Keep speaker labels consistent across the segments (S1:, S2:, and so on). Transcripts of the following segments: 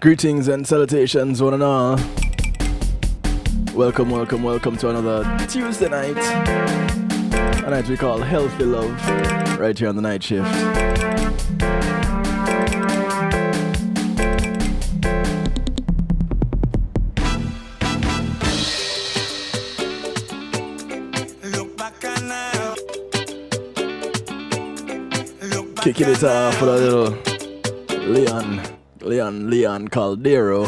S1: Greetings and salutations, one and all. Welcome to another Tuesday night. A night we call Healthy Love, right here on the night shift. Kicking it off with a little Leon Caldero.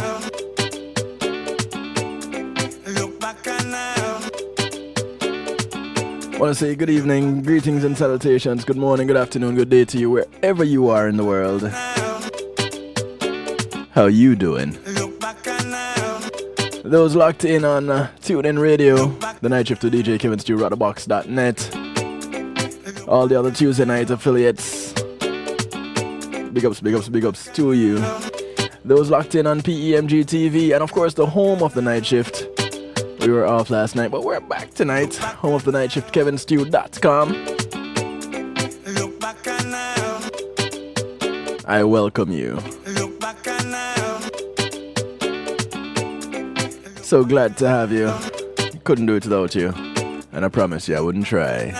S1: I want to say good evening, greetings and salutations, good morning, good afternoon, good day to you wherever you are in the world. How you doing? Those locked in on TuneIn Radio, the night shift to DJ Kevin Stew, Rotterbox.net. All the other Tuesday night affiliates. Big ups to you. Those locked in on PEMG TV, and of course the home of the night shift. We were off last night, but we're back tonight. Home of the night shift, kevinstew.com. I welcome you. So glad to have you. Couldn't do it without you. And I promise you I wouldn't try.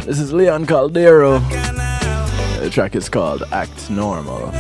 S1: This is Leon Caldero. The track is called Act Normal.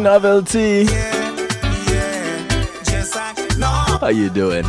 S1: Novelty. How you doing?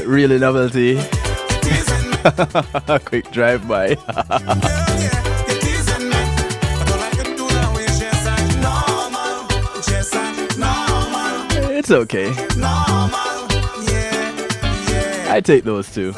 S1: Really novelty. Quick drive by. It's okay. I take those two.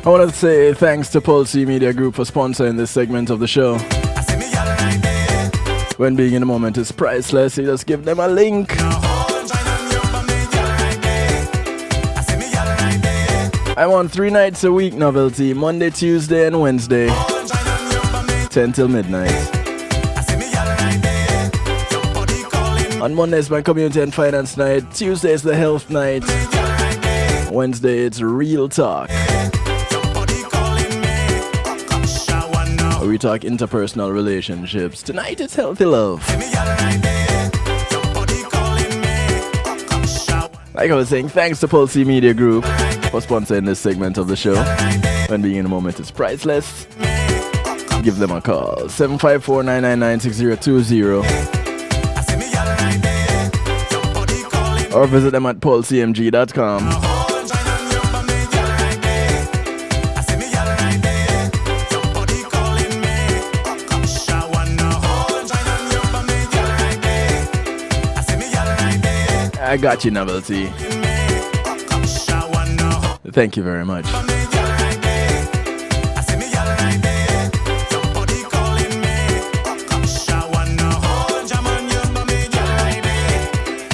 S1: I want to say thanks to Pulse Media Group for sponsoring this segment of the show. When being in the moment is priceless, you just give them a link. I'm on 3 nights a week, Novelty, Monday, Tuesday, and Wednesday, 10 till midnight. On Monday it's my community and finance night. Tuesday is the health night. Wednesday it's real talk. We talk interpersonal relationships. Tonight it's healthy love. Like I was saying, thanks to Pulse Media Group for sponsoring this segment of the show. When being in the moment is priceless, give them a call. 754-999-6020. Or visit them at pulsemg.com. I got you, Novelty. Thank you very much.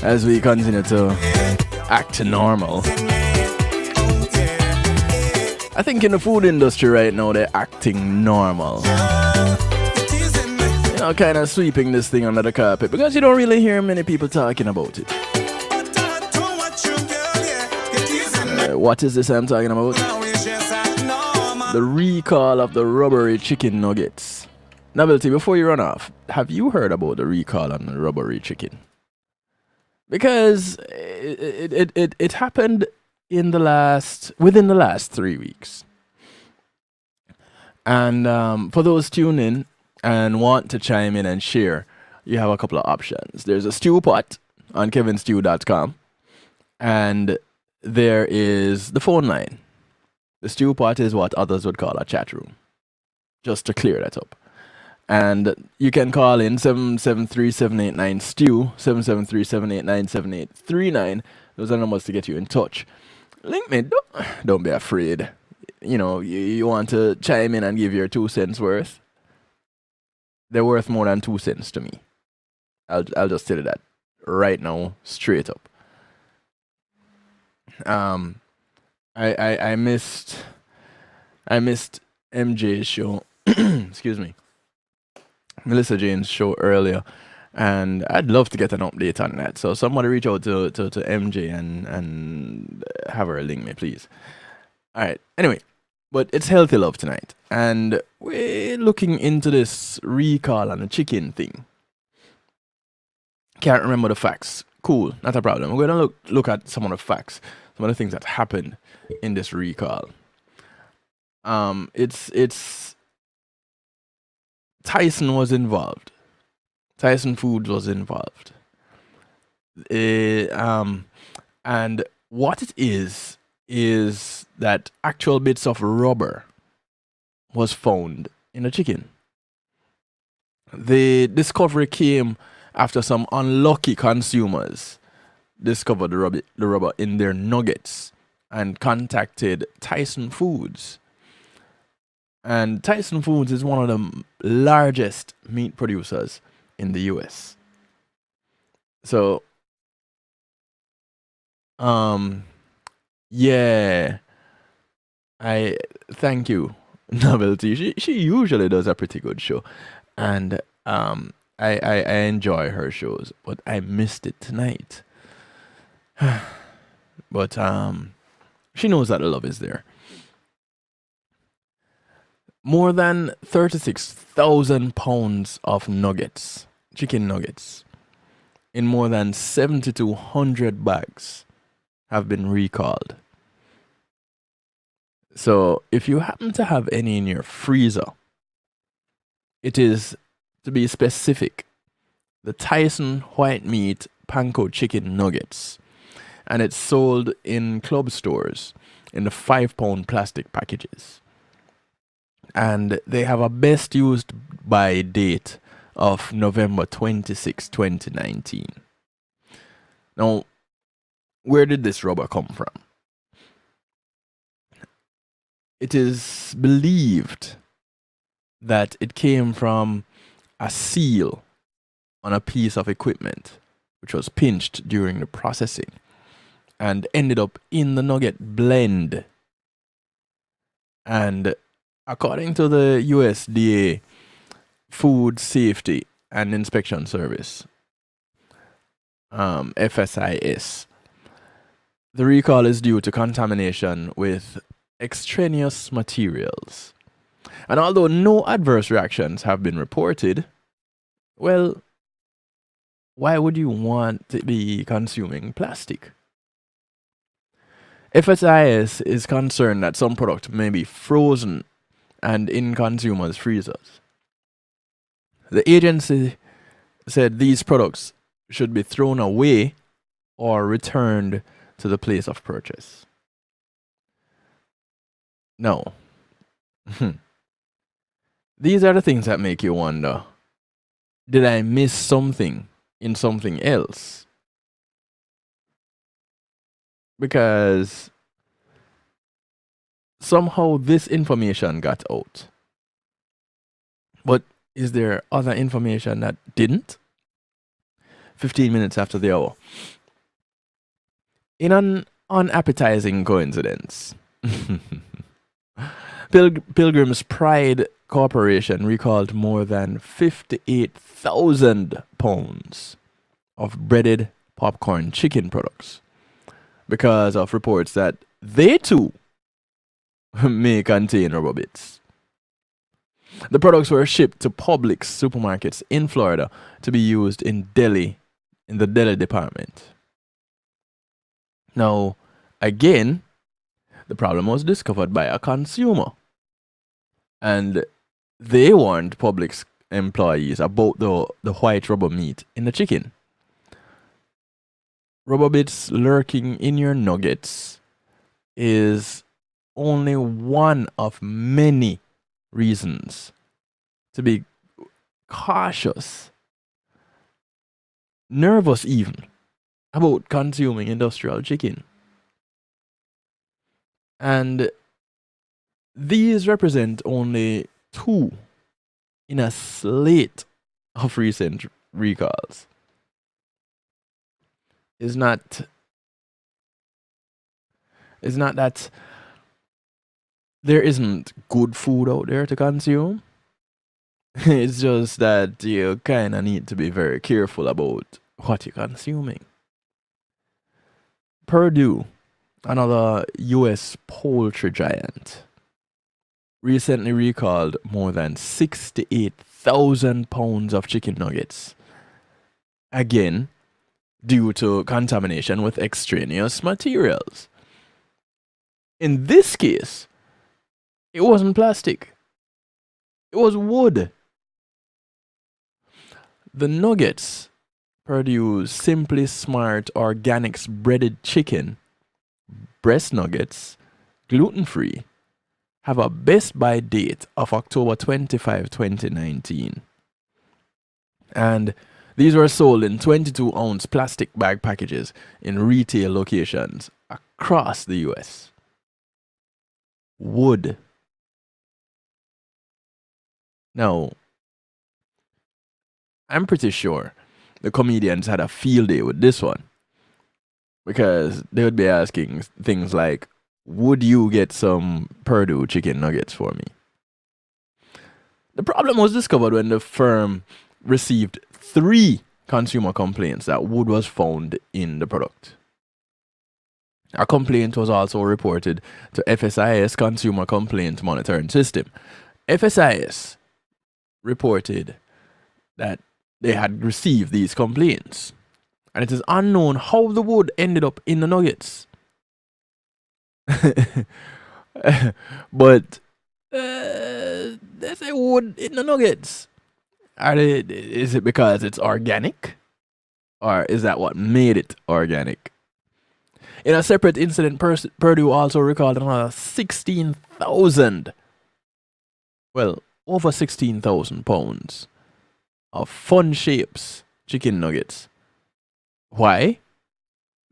S1: As we continue to act normal. I think in the food industry right now, they're acting normal. You know, kind of sweeping this thing under the carpet because you don't really hear many people talking about it. What is this I'm talking about? The recall of the rubbery chicken nuggets. Novelty, before you run off, have you heard about the recall on the rubbery chicken? Because it happened within the last 3 weeks. And for those tuning in and want to chime in and share, you have a couple of options. There's a stew pot on kevinstew.com, and there is the phone line. The stew pot is what others would call a chat room, just to clear that up. And you can call in 773-789-STEW, 773-789-7839. Those are numbers to get you in touch. Link me, don't be afraid. You know, you want to chime in and give your 2 cents worth. They're worth more than 2 cents to me. I'll just tell you that right now, straight up. I missed MJ's show. Excuse me. Melissa Jane's show earlier, and I'd love to get an update on that. So somebody reach out to MJ and have her link me, please. All right. Anyway, but it's healthy love tonight, and we're looking into this recall on the chicken thing. Can't remember the facts. Cool, not a problem. We're gonna look at some of the facts, some of the things that happened in this recall. It's Tyson was involved. Tyson Foods was involved. And what it is that actual bits of rubber was found in the chicken. The discovery came after some unlucky consumers discovered the rubber in their nuggets and contacted Tyson Foods. And Tyson Foods is one of the largest meat producers in the US. So, yeah, I thank you, Novelty. She usually does a pretty good show, and I enjoy her shows, but I missed it tonight. But she knows that the love is there. More than 36,000 pounds of nuggets, chicken nuggets, in more than 7,200 bags have been recalled. So if you happen to have any in your freezer, it is, to be specific, the Tyson white meat panko chicken nuggets. And it's sold in club stores in the 5-pound plastic packages. And they have a best used by date of November 26, 2019. Now, where did this rubber come from? It is believed that it came from a seal on a piece of equipment which was pinched during the processing and ended up in the nugget blend. And according to the USDA Food Safety and Inspection Service, FSIS. The recall is due to contamination with extraneous materials. And although no adverse reactions have been reported, well, why would you want to be consuming plastic? FSIS is concerned that some products may be frozen and in consumers' freezers. The agency said these products should be thrown away or returned to the place of purchase. No. These are the things that make you wonder, did I miss something in something else? Because somehow this information got out. But is there other information that didn't? 15 minutes after the hour. In an unappetizing coincidence, Pilgrim's Pride Corporation recalled more than 58,000 pounds of breaded popcorn chicken products because of reports that they too may contain rubber bits. The products were shipped to Publix supermarkets in Florida to be used in the deli department. Now, again, the problem was discovered by a consumer, and they warned Publix employees about the white rubber meat in the chicken. Rubber bits lurking in your nuggets is only one of many reasons to be cautious, nervous even, about consuming industrial chicken. And these represent only 2 in a slate of recent recalls. It's not that there isn't good food out there to consume. It's just that you kind of need to be very careful about what you're consuming. Purdue, another US poultry giant, recently recalled more than 68,000 pounds of chicken nuggets. Again, due to contamination with extraneous materials. In this case, it wasn't plastic. It was wood. The nuggets, Purdue's Simply Smart Organics breaded chicken, breast nuggets, gluten-free, have a best by date of October 25, 2019. And these were sold in 22-ounce plastic bag packages in retail locations across the US. Wood. Now, I'm pretty sure the comedians had a field day with this one, because they would be asking things like, would you get some Purdue chicken nuggets for me? The problem was discovered when the firm received 3 consumer complaints that wood was found in the product. A complaint was also reported to FSIS Consumer Complaint Monitoring System. FSIS reported that they had received these complaints, and it is unknown how the wood ended up in the nuggets. But there's a wood in the nuggets. Is it because it's organic? Or is that what made it organic? In a separate incident, Purdue also recalled another 16,000, well, over 16,000 pounds of Fun Shapes chicken nuggets. Why?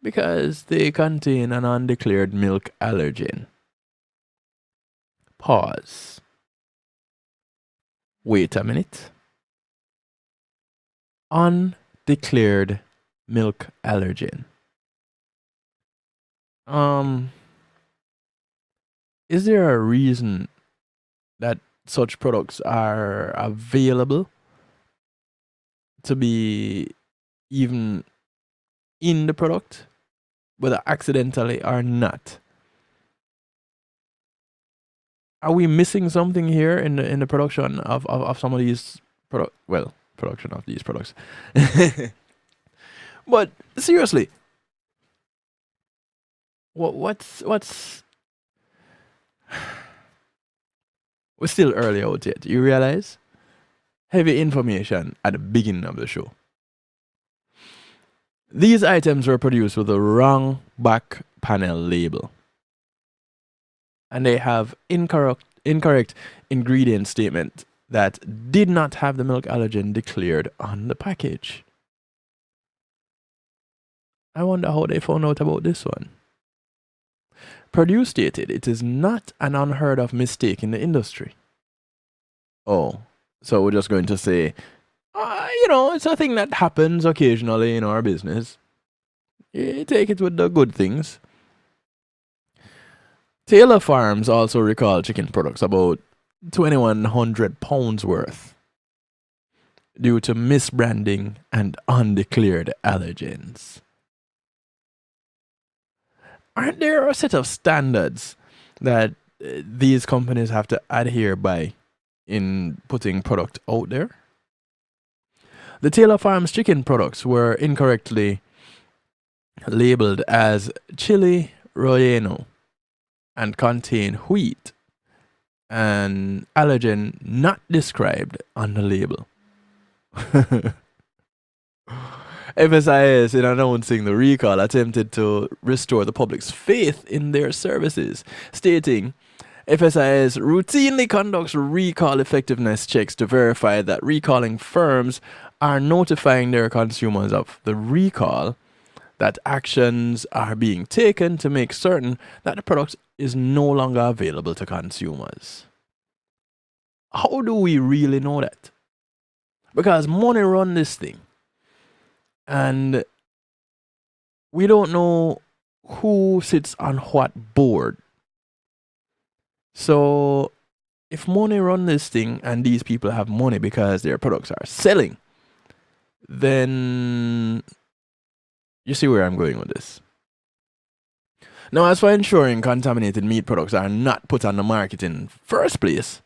S1: Because they contain an undeclared milk allergen. Pause. Wait a minute. Undeclared milk allergen. Is there a reason that such products are available to be even in the product, whether accidentally or not. Are we missing something here in the production of some of these production of these products? But seriously, what's we're still early out yet. You realize? Heavy information at the beginning of the show. These items were produced with the wrong back panel label. And they have incorrect ingredient statement that did not have the milk allergen declared on the package. I wonder how they found out about this one. Purdue stated it is not an unheard of mistake in the industry. Oh, so we're just going to say, it's a thing that happens occasionally in our business. You take it with the good things. Taylor Farms also recalled chicken products, about 2,100 pounds worth, due to misbranding and undeclared allergens. Aren't there a set of standards that these companies have to adhere by in putting product out there? The Taylor Farms chicken products were incorrectly labeled as chili relleno and contain wheat, an allergen not described on the label. FSIS, in announcing the recall, attempted to restore the public's faith in their services, stating, FSIS routinely conducts recall effectiveness checks to verify that recalling firms are notifying their consumers of the recall, that actions are being taken to make certain that the product is no longer available to consumers. How do we really know that? Because money run this thing. And we don't know who sits on what board. So if money run this thing and these people have money because their products are selling, then you see where I'm going with this. Now, as for ensuring contaminated meat products are not put on the market in first place,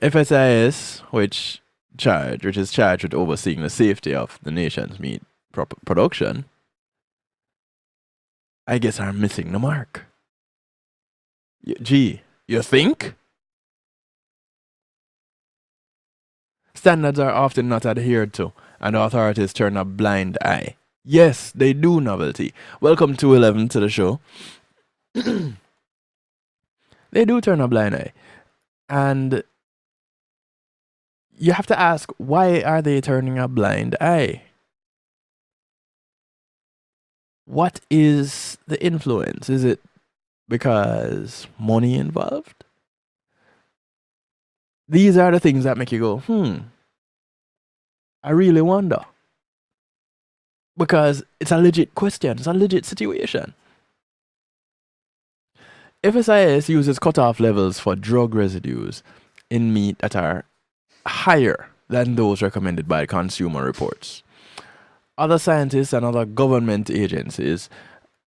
S1: FSIS, which is charged with overseeing the safety of the nation's meat production, I guess are missing the mark. Gee, you think? Standards are often not adhered to, and authorities turn a blind eye. Yes, they do, Novelty. Welcome to 11 to the show. They do turn a blind eye. And you have to ask, why are they turning a blind eye? What is the influence? Is it because money involved? These are the things that make you go, I really wonder. Because it's a legit question, it's a legit situation. FSIS uses cutoff levels for drug residues in meat that are higher than those recommended by Consumer Reports. Other scientists and other government agencies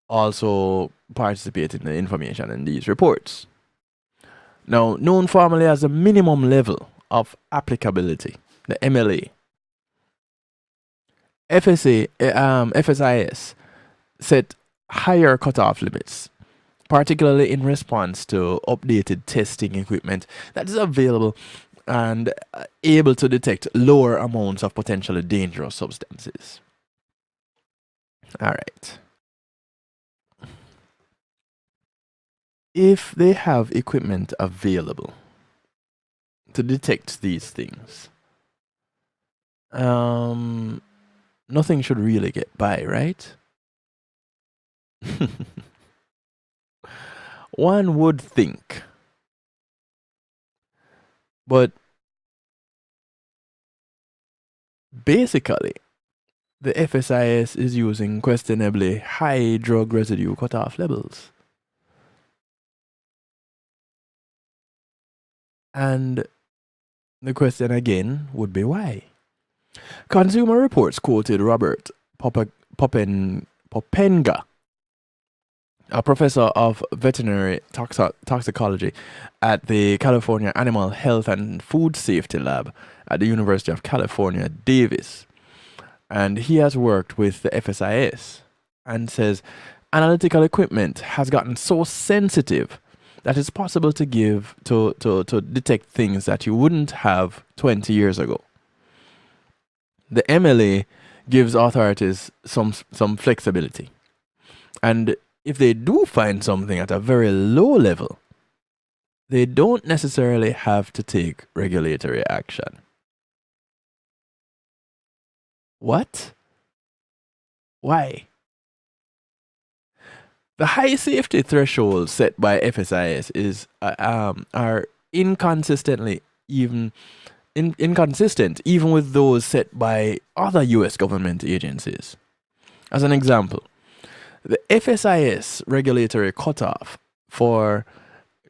S1: also participate in the information in these reports. Now, known formally as the minimum level of applicability, the MLA, FSIS set higher cutoff limits, particularly in response to updated testing equipment that is available and able to detect lower amounts of potentially dangerous substances. All right. If they have equipment available to detect these things, nothing should really get by, right? One would think. But basically, the FSIS is using questionably high drug residue cutoff levels. And the question again would be why? Consumer Reports quoted Robert Popenga, a professor of veterinary toxicology at the California Animal Health and Food Safety Lab at the University of California, Davis. And he has worked with the FSIS and says analytical equipment has gotten so sensitive that it's possible to detect things that you wouldn't have 20 years ago. The MLA gives authorities some flexibility. And if they do find something at a very low level, they don't necessarily have to take regulatory action. What? Why? The high safety thresholds set by FSIS are inconsistent even with those set by other US government agencies. As an example, the FSIS regulatory cutoff for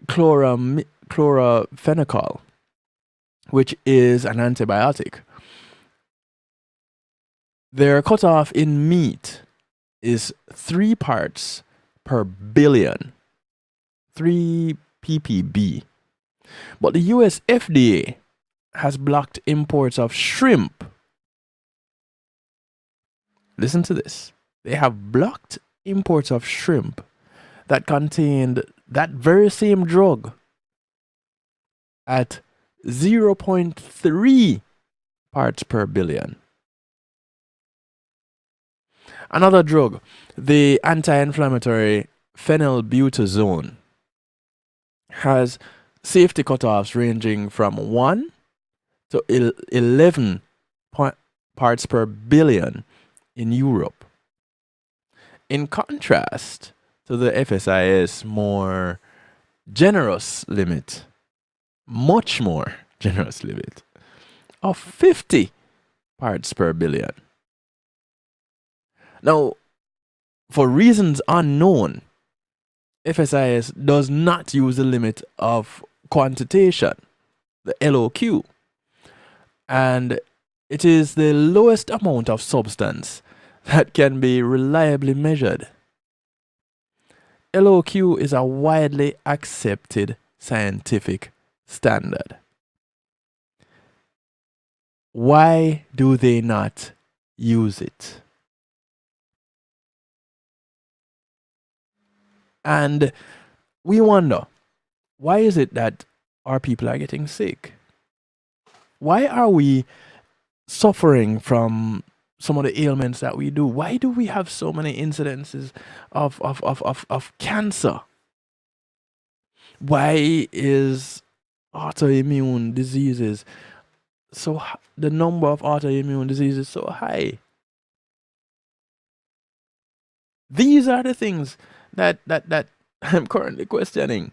S1: chlorophenicol, which is an antibiotic, their cutoff in meat is 3 parts per billion, 3 ppb. But the US FDA has blocked imports of shrimp. Listen to this. They have blocked imports of shrimp that contained that very same drug at 0.3 parts per billion. Another drug, the anti-inflammatory phenylbutazone, has safety cutoffs ranging from 1 to 11 parts per billion in Europe. In contrast to the FSIS more generous limit, much more generous limit of 50 parts per billion. Now, for reasons unknown, FSIS does not use the limit of quantitation, the LOQ, and it is the lowest amount of substance that can be reliably measured. LOQ is a widely accepted scientific standard. Why do they not use it? And we wonder, why is it that our people are getting sick? Why are we suffering from some of the ailments that we do? Why do we have so many incidences of cancer? Why is autoimmune diseases the number of autoimmune diseases so high? These are the things that I'm currently questioning.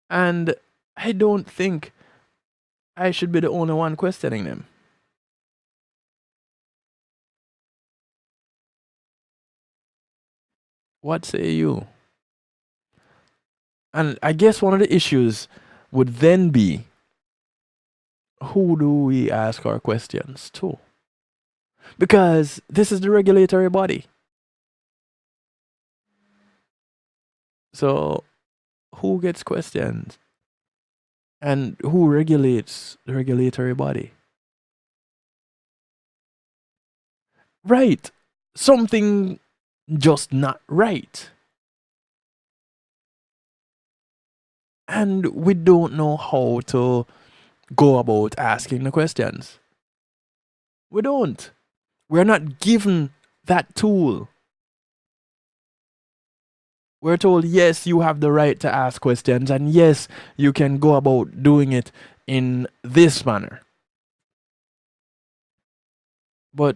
S1: And I don't think I should be the only one questioning them. What say you? And I guess one of the issues would then be, who do we ask our questions to? Because this is the regulatory body. So, who gets questioned? And who regulates the regulatory body? Right. Something just not right. And we don't know how to go about asking the questions. We don't. We're not given that tool. We're told, yes, you have the right to ask questions, and yes, you can go about doing it in this manner. But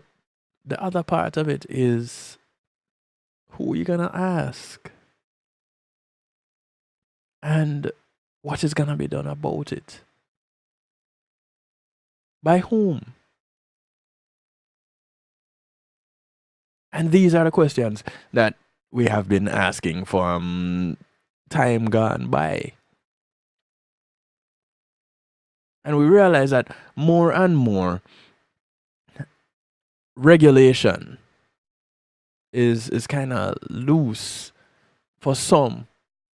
S1: the other part of it is, who are you gonna ask? And what is gonna be done about it? By whom? And these are the questions that we have been asking from time gone by. And we realize that more and more, regulation is kind of loose for some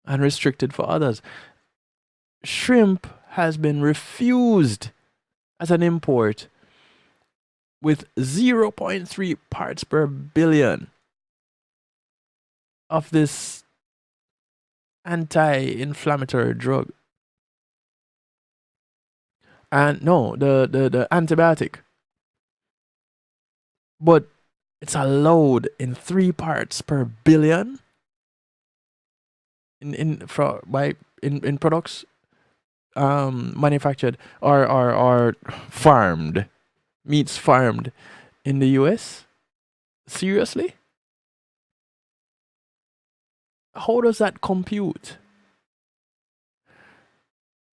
S1: and restricted for others. Shrimp has been refused as an import with 0.3 parts per billion of this anti-inflammatory drug. And no, the antibiotic. But it's allowed in 3 parts per billion in products manufactured or farmed, meats farmed in the US. Seriously? How does that compute?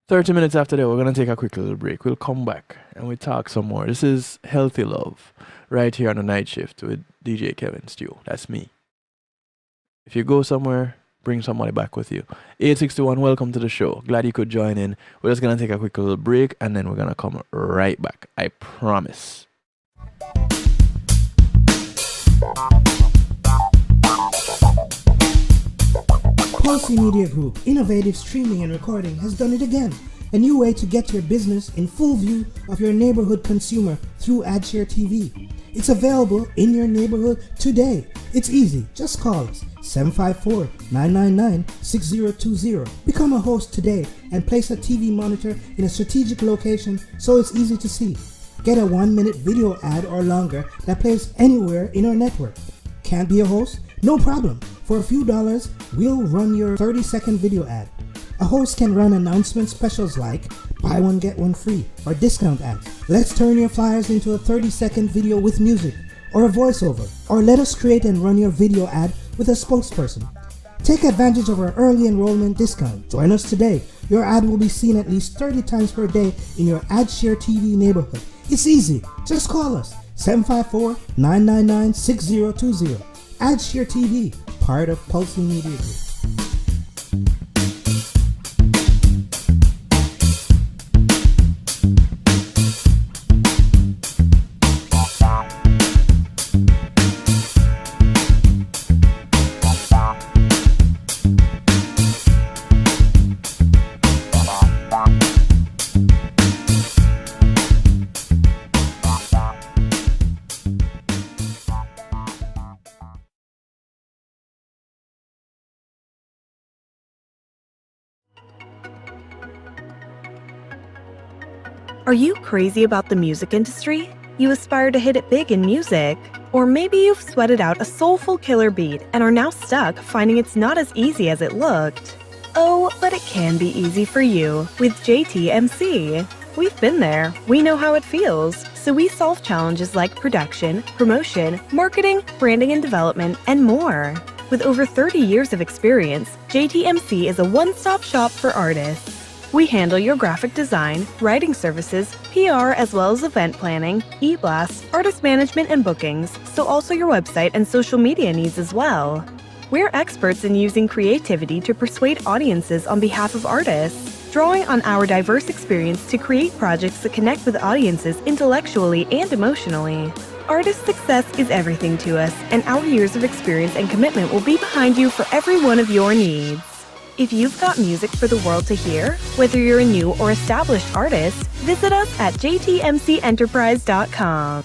S1: 30 minutes after that, we're going to take a quick little break. We'll come back and we'll talk some more. This is Healthy Love right here on the night shift with DJ Kevin Stew. That's me. If you go somewhere, bring somebody back with you. 861, welcome to the show. Glad you could join in. We're just going to take a quick little break and then we're going to come right back. I promise.
S2: Pulse Media Group, innovative streaming and recording, has done it again. A new way to get your business in full view of your neighborhood consumer through AdShare TV. It's available in your neighborhood today. It's easy. Just call us 754-999-6020. Become a host today and place a TV monitor in a strategic location so it's easy to see. Get a 1-minute video ad or longer that plays anywhere in our network. Can't be a host? No problem. For a few dollars, we'll run your 30-second video ad. A host can run announcement specials like buy one get one free or discount ads. Let's turn your flyers into a 30-second video with music or a voiceover, or let us create and run your video ad with a spokesperson. Take advantage of our early enrollment discount. Join us today. Your ad will be seen at least 30 times per day in your AdShare TV neighborhood. It's easy. Just call us 754-999-6020. AdShare TV, part of Pulse Media Group.
S3: Are you crazy about the music industry? You aspire to hit it big in music? Or maybe you've sweated out a soulful killer beat and are now stuck finding it's not as easy as it looked. Oh, but it can be easy for you with JTMC. We've been there. We know how it feels. So we solve challenges like production, promotion, marketing, branding and development, and more. With over 30 years of experience, JTMC is a one-stop shop for artists. We handle your graphic design, writing services, PR, as well as event planning, e-blasts, artist management, and bookings, so also your website and social media needs as well. We're experts in using creativity to persuade audiences on behalf of artists, drawing on our diverse experience to create projects that connect with audiences intellectually and emotionally. Artist success is everything to us, and our years of experience and commitment will be behind you for every one of your needs. If you've got music for the world to hear, whether you're a new or established artist, visit us at jtmcenterprise.com.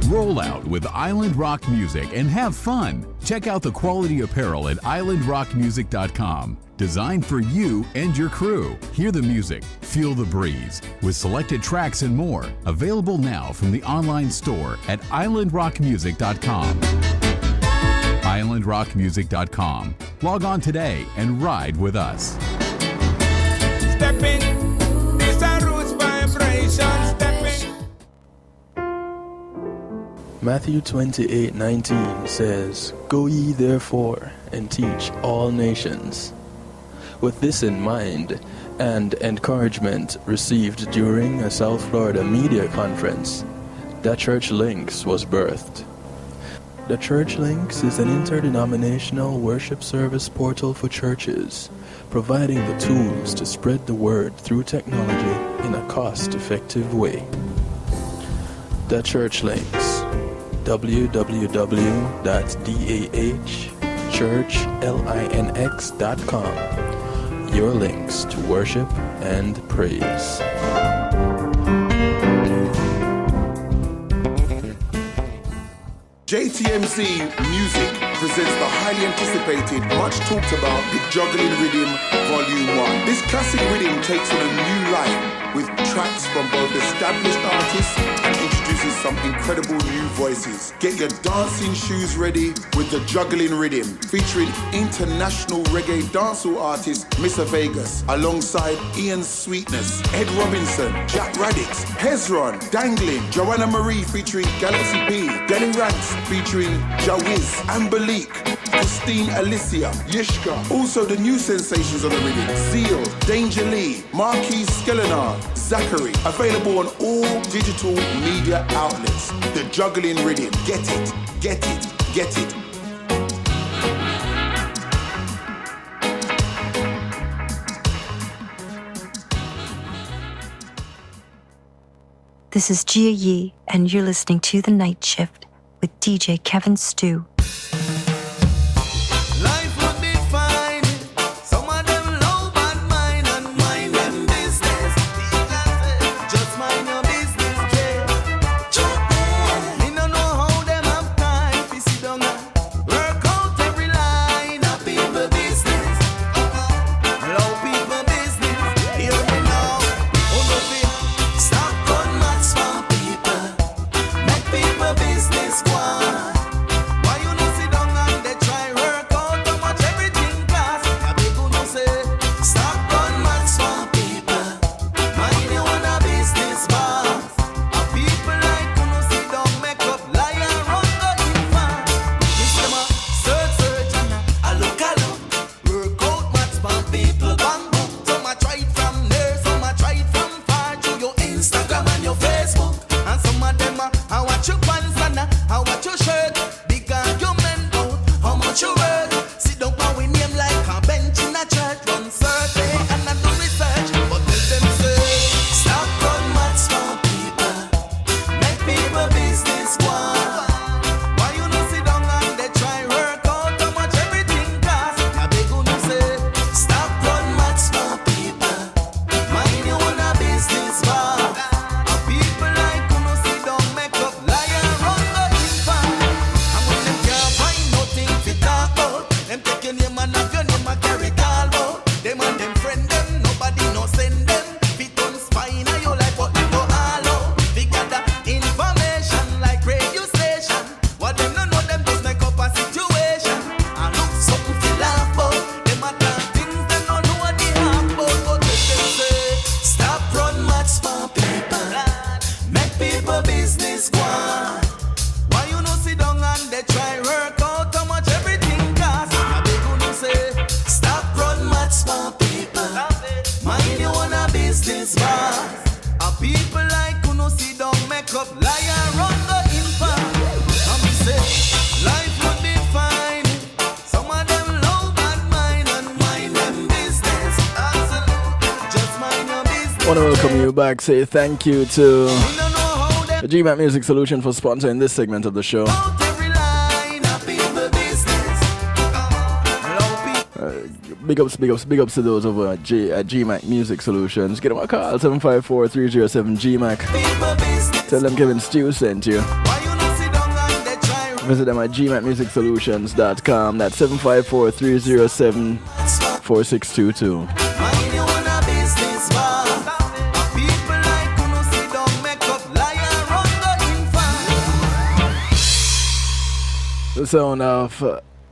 S4: Roll out with Island Rock Music and have fun. Check out the quality apparel at islandrockmusic.com. Designed for you and your crew. Hear the music, feel the breeze, with selected tracks and more. Available now from the online store at islandrockmusic.com. islandrockmusic.com. Log on today and ride with us.
S5: Stepping, these are roots vibrations. Stepping.
S1: Matthew 28:19 says, "Go ye therefore and teach all nations." With this in mind, and encouragement received during a South Florida media conference, The Church Links was birthed. The Church Links is an interdenominational worship service portal for churches, providing the tools to spread the word through technology in a cost-effective way. The church links: www.dahchurchlinx.com. Your links to worship and praise.
S6: JTMZ Music presents the highly anticipated, much talked about The Juggling Rhythm Volume 1. This classic rhythm takes on a new life with tracks from both established artists and introduces some incredible new voices. Get your dancing shoes ready with The Juggling Rhythm, featuring international reggae dancehall artist Mr. Vegas, alongside Ian Sweetness, Ed Robinson, Jack Radix, Hezron, Dangling, Joanna Marie featuring Galaxy B, Denny Ranks featuring Jawiz, Ambalik, Christine Alicia, Yishka. Also the new sensations on the rhythm: Zeal, Danger Lee, Marquis Skelenar, Zachary. Available on all digital media outlets. The Juggling Rhythm. Get it, get it, get it.
S7: This is Gia Yee, and you're listening to The Night Shift with DJ Kevin Stew.
S5: Life would be fine. Some of them low bad mind and mind them business. Just mind your business, kid. Me no know how them have time to sit down and work out every line of people business. Low people business. Hear me now. Oh no fear. Stop gun max for people. Make people business go on. Why you no sit down and they try work out how much everything cost? Yeah, people no say stop gun max for people. Mind you want a business boss. A people like you no sit down make up lie and run go in far. This them a search and a look. Work out max for people bang book. Some a try it from there, some a try it from far. Through your Instagram and your Facebook. And some of them a watch your pants and a watch your shirt. Big argument out how much you worth. Sit down and we name like a bench in a church. Run survey and I do research. But tell them say stop run maths for people. Make people business go on. Why you no sit down and they try work out how much everything cost? Yeah, big you no say stop run maths for people. Mind you want a business boss. A people like you no sit down make up lie and run go in far. And when them can't find nothing to talk about, them take your name and have your name and carry it all out. Them and them friend them, nobody no send them. Fit on spine and your life what they go all out. They gather information like radio station. What them no know them just make up a situation. And look something to laugh about. Them a talk things them no know what they have about. But let them say stop run maths for people. Make people business go on. Why you no sit down and they try work out how much everything cost? Yeah, big you no say stop run maths for people. Mind you want a business boss. A people like you no sit down make up lie and run go in far. And we say life would be fine. Some of them low bad mind and mind them business. Absolutely, just mind your business.
S1: Want to welcome you back. Say thank you to
S5: We don't know how them
S1: the GMAT Music Solution for sponsoring this segment of the show.
S5: out every line of people business. Low people.
S1: Big ups to those over at GMAC Music Solutions. Get them a call, 754-307-GMAC.
S5: People business.
S1: Tell them Kevin Stew sent you.
S5: Why you no sit down and they try
S1: Visit them at gmatmusicsolutions.com. That's 754-307-4622.
S5: Mind you want a business boss. A people like you no sit down make up lie and run go in far.
S1: The sound of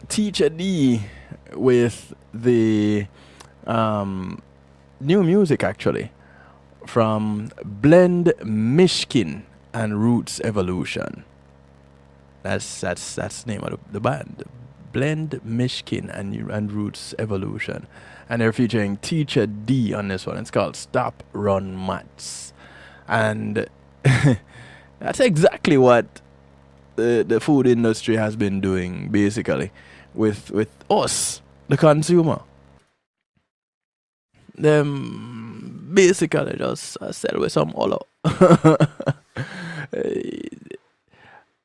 S1: Teacher D with the new music actually from Blend Mishkin and Roots Evolution. That's the name of the band. Blend Mishkin and Roots Evolution. And they're featuring Teacher D on this one. It's called Stop Run Mats. And that's exactly what the food industry has been doing basically with us, the consumer. Them basically just sell with some holo.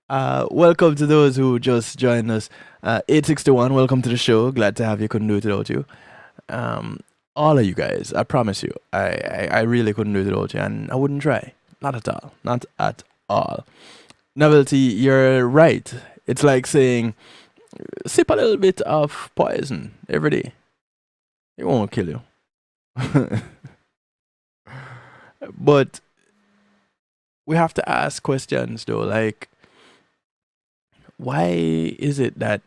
S1: Welcome to those who just joined us. 861, welcome to the show. Glad to have you. Couldn't do it without you. All of you guys, I promise you, I really couldn't do it without you, and I wouldn't try. Not at all. Not at all. Novelty, you're right. It's like saying, sip a little bit of poison every day. It won't kill you. But we have to ask questions though, like, why is it that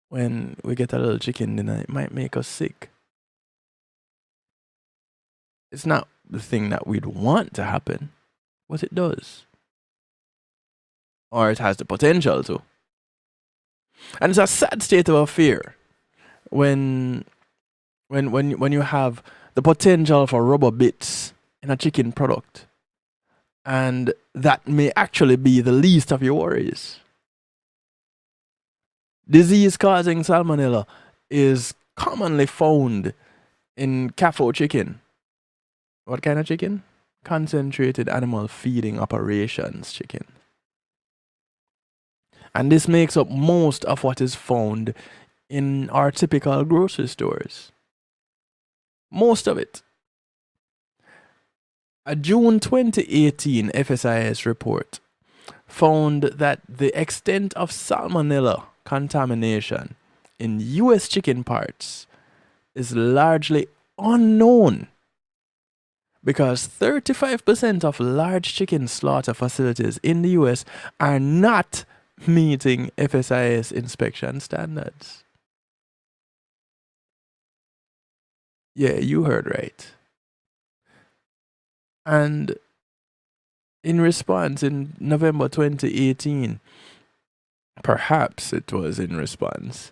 S1: when we get a little chicken dinner, it might make us sick? It's not the thing that we'd want to happen, but it does. Or it has the potential to. And it's a sad state of affair when you have the potential for rubber bits in a chicken product, and that may actually be the least of your worries. Disease-causing salmonella is commonly found in CAFO chicken. What kind of chicken? Concentrated animal feeding operations chicken. And this makes up most of what is found in our typical grocery stores. Most of it. A June 2018 FSIS report found that the extent of salmonella contamination in US chicken parts is largely unknown, because 35% of large chicken slaughter facilities in the US are not meeting FSIS inspection standards. Yeah, you heard right. And in response, in November 2018, perhaps it was in response,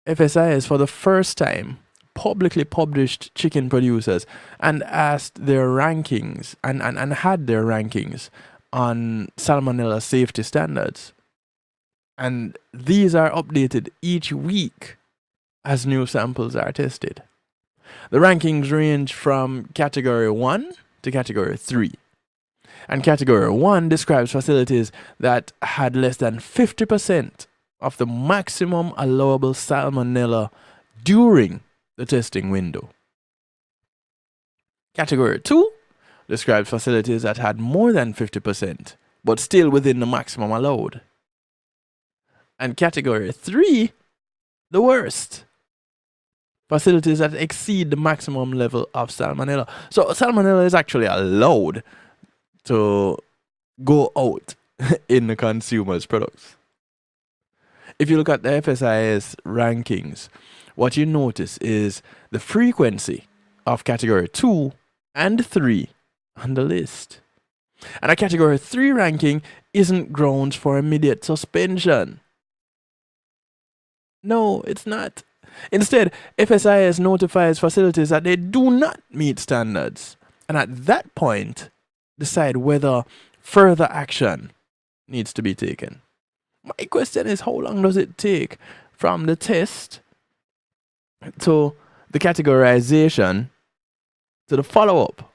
S1: FSIS for the first time publicly published chicken producers and asked their rankings and had their rankings on salmonella safety standards. And these are updated each week as new samples are tested. The rankings range from category 1 to category 3. And category 1 describes facilities that had less than 50% of the maximum allowable salmonella during the testing window. Category 2 describes facilities that had more than 50%, but still within the maximum allowed. And category 3, the worst. Facilities that exceed the maximum level of salmonella. So salmonella is actually allowed to go out in the consumer's products. If you look at the FSIS rankings, what you notice is the frequency of category 2 and 3 on the list. And a category 3 ranking isn't grounds for immediate suspension. No, it's not. Instead, FSIS notifies facilities that they do not meet standards, and at that point, decide whether further action needs to be taken. My question is, how long does it take from the test to the categorization to the follow-up?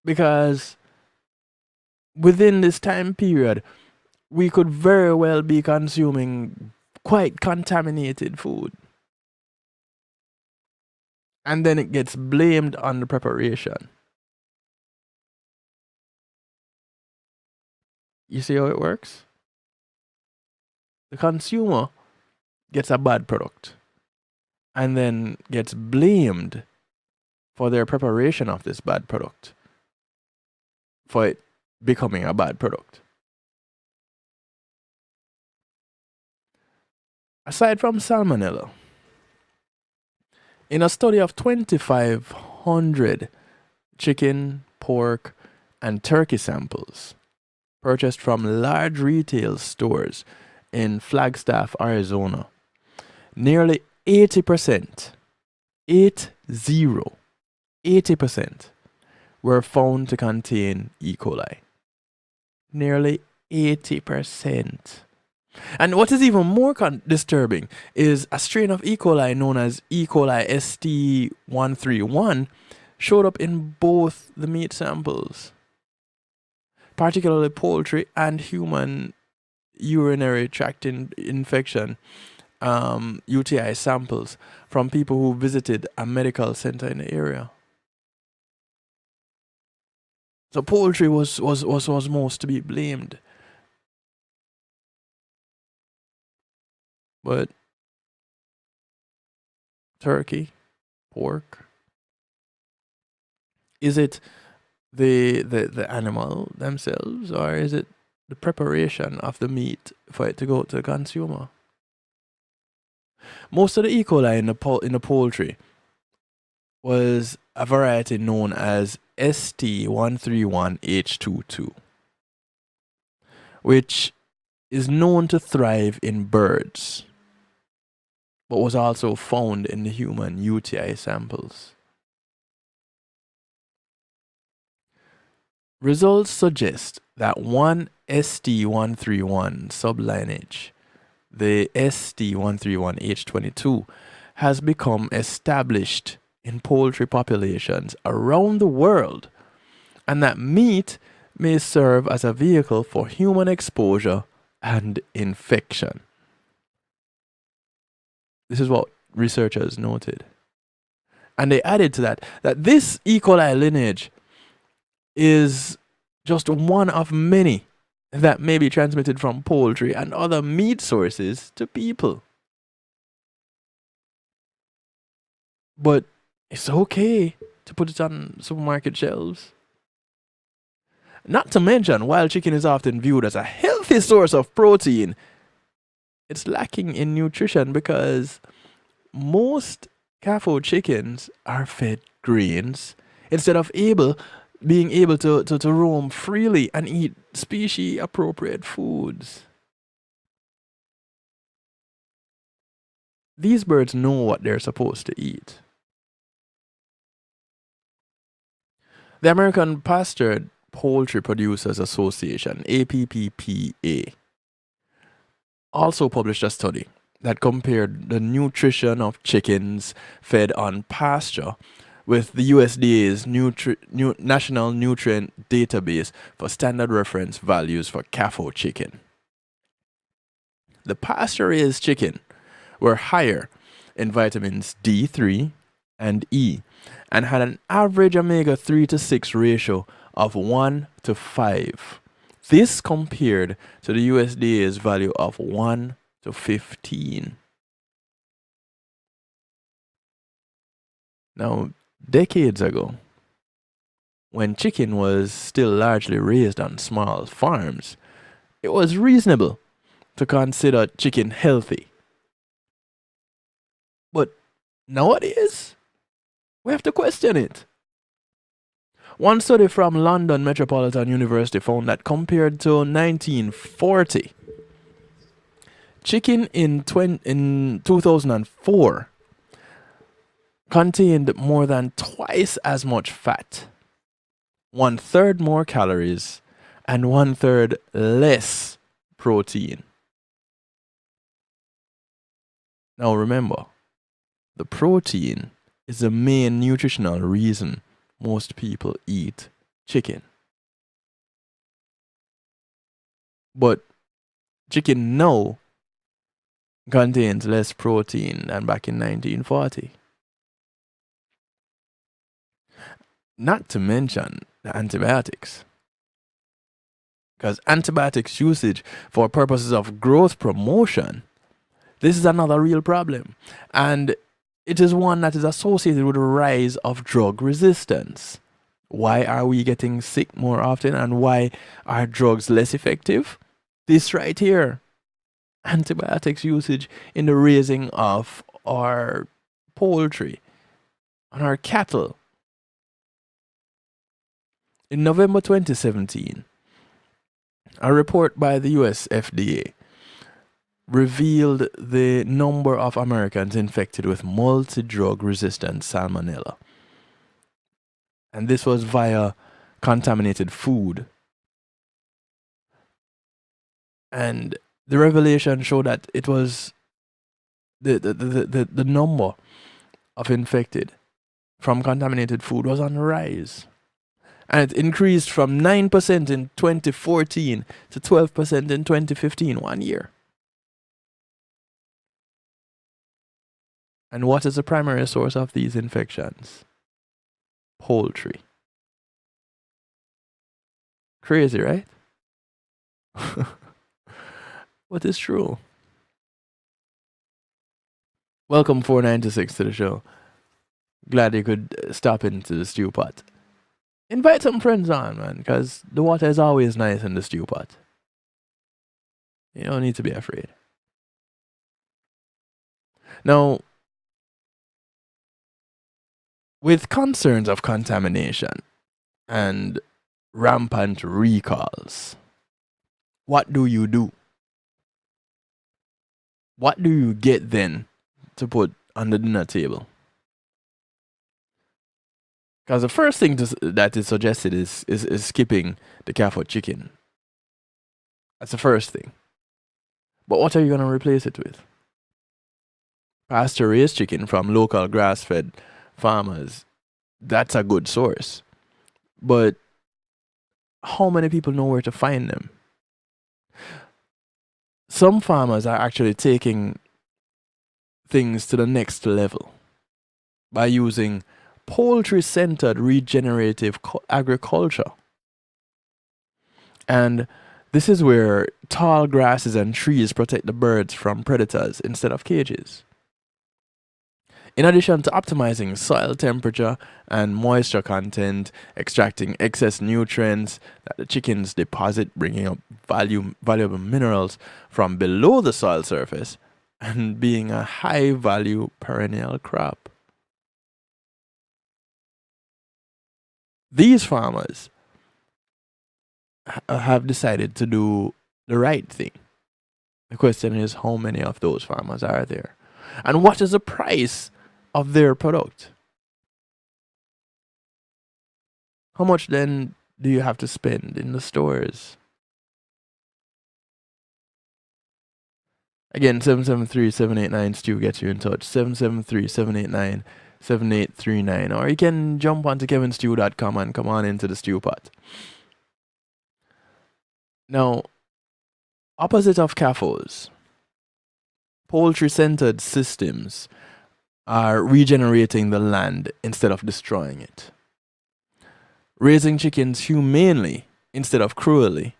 S1: Because within this time period, we could very well be consuming quite contaminated food. And then it gets blamed on the preparation. You see how it works? The consumer gets a bad product and then gets blamed for their preparation of this bad product, for it becoming a bad product. Aside from salmonella, in a study of 2,500 chicken, pork, and turkey samples purchased from large retail stores in Flagstaff, Arizona, nearly 80%, 80% were found to contain E. coli. Nearly 80%. And what is even more disturbing is a strain of E. coli known as E. coli ST131 showed up in both the meat samples, particularly poultry and human urinary tract infection UTI samples from people who visited a medical center in the area. So poultry was most to be blamed. But turkey, pork, is it the animal themselves, or is it the preparation of the meat for it to go to the consumer? Most of the E. coli in the poultry was a variety known as ST131H22, which is known to thrive in birds, but was also found in the human UTI samples. Results suggest that one ST131 sublineage, the ST131H22, has become established in poultry populations around the world, and that meat may serve as a vehicle for human exposure and infection. This is what researchers noted. And they added to that this E. coli lineage is just one of many that may be transmitted from poultry and other meat sources to people. But it's okay to put it on supermarket shelves. Not to mention, while chicken is often viewed as a healthy source of protein, it's lacking in nutrition because most CAFO chickens are fed grains instead of being able to roam freely and eat species appropriate foods. These birds know what they're supposed to eat. The American Pastured Poultry Producers Association, APPPA, also published a study that compared the nutrition of chickens fed on pasture with the USDA's National Nutrient Database for standard reference values for CAFO chicken. The pasture-raised chicken were higher in vitamins D3 and E and had an average omega-3 to 6 ratio of 1 to 5. This compared to the USDA's value of 1 to 15. Now, decades ago, when chicken was still largely raised on small farms, it was reasonable to consider chicken healthy. But nowadays, we have to question it. One study from London Metropolitan University found that compared to 1940, chicken in 2004 contained more than twice as much fat, 1/3 more calories, and 1/3 less protein. Now remember, the protein is the main nutritional reason most people eat chicken. But chicken now contains less protein than back in 1940. Not to mention the antibiotics. Because antibiotics usage for purposes of growth promotion, this is another real problem. And it is one that is associated with the rise of drug resistance. Why are we getting sick more often, and why are drugs less effective? This right here. Antibiotics usage in the raising of our poultry and our cattle. In November 2017, a report by the US FDA revealed the number of Americans infected with multi-drug resistant salmonella. And this was via contaminated food. And the revelation showed that it was the number of infected from contaminated food was on the rise. And it increased from 9% in 2014 to 12% in 2015, 1 year. And what is the primary source of these infections? Poultry. Crazy, right? But it's true. Welcome 496 to the show. Glad you could stop into the stew pot. Invite some friends on, man, because the water is always nice in the stew pot. You don't need to be afraid. Now, with concerns of contamination and rampant recalls, what do you do? What do you get then to put on the dinner table? Because the first thing that is suggested is skipping the CAFO chicken. That's the first thing. But what are you going to replace it with? Pasture-raised chicken from local grass-fed farmers. That's a good source. But how many people know where to find them? Some farmers are actually taking things to the next level by using poultry-centered regenerative agriculture. And this is where tall grasses and trees protect the birds from predators instead of cages. In addition to optimizing soil temperature and moisture content, extracting excess nutrients that the chickens deposit, bringing up valuable minerals from below the soil surface, and being a high-value perennial crop. These farmers have decided to do the right thing. The question is, how many of those farmers are there? And what is the price of their product? How much then do you have to spend in the stores? Again, 773-789-STEW gets you in touch. 773-789-7839. Or you can jump onto kevinstew.com and come on into the stew pot. Now, opposite of CAFOs, poultry-centered systems are regenerating the land instead of destroying it. Raising chickens humanely instead of cruelly,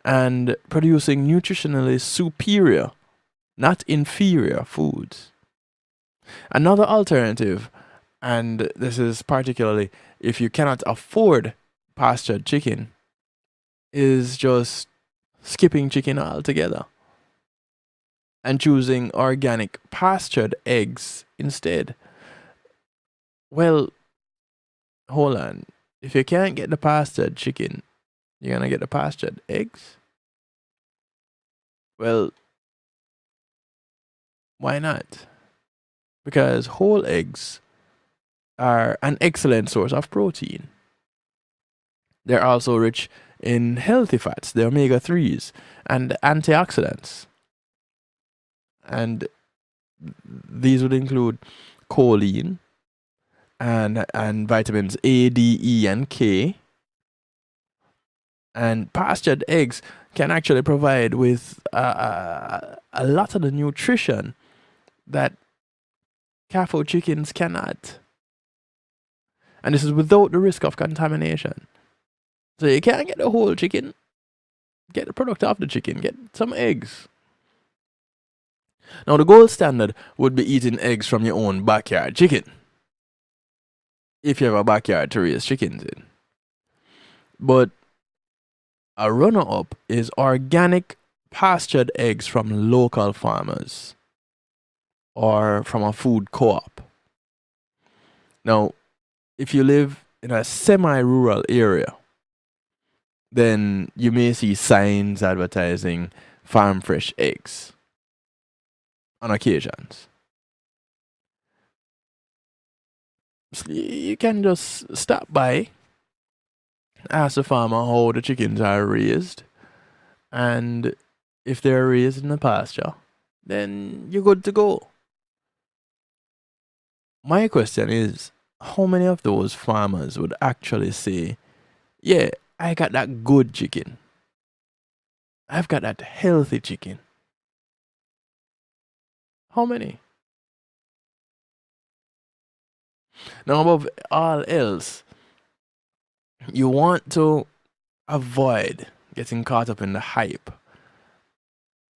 S1: and producing nutritionally superior, not inferior foods. Another alternative, and this is particularly if you cannot afford pastured chicken, is just skipping chicken altogether and choosing organic pastured eggs instead. Well, hold on. If you can't get the pastured chicken, you're gonna get the pastured eggs? Well, why not? Because whole eggs are an excellent source of protein. They're also rich in healthy fats, the omega-3s, and antioxidants. And these would include choline and vitamins A, D, E, and K. And pastured eggs can actually provide with a lot of the nutrition that CAFO chickens cannot. And this is without the risk of contamination. So you can't get the whole chicken. Get the product off the chicken. Get some eggs. Now, the gold standard would be eating eggs from your own backyard chicken, if you have a backyard to raise chickens in. But a runner-up is organic pastured eggs from local farmers or from a food co-op. Now, if you live in a semi-rural area, then you may see signs advertising farm fresh eggs on occasions. So you can just stop by, ask the farmer how the chickens are raised, and if they're raised in the pasture, then you're good to go. My question is, how many of those farmers would actually say, yeah, I got that good chicken. I've got that healthy chicken. How many? Now, above all else, you want to avoid getting caught up in the hype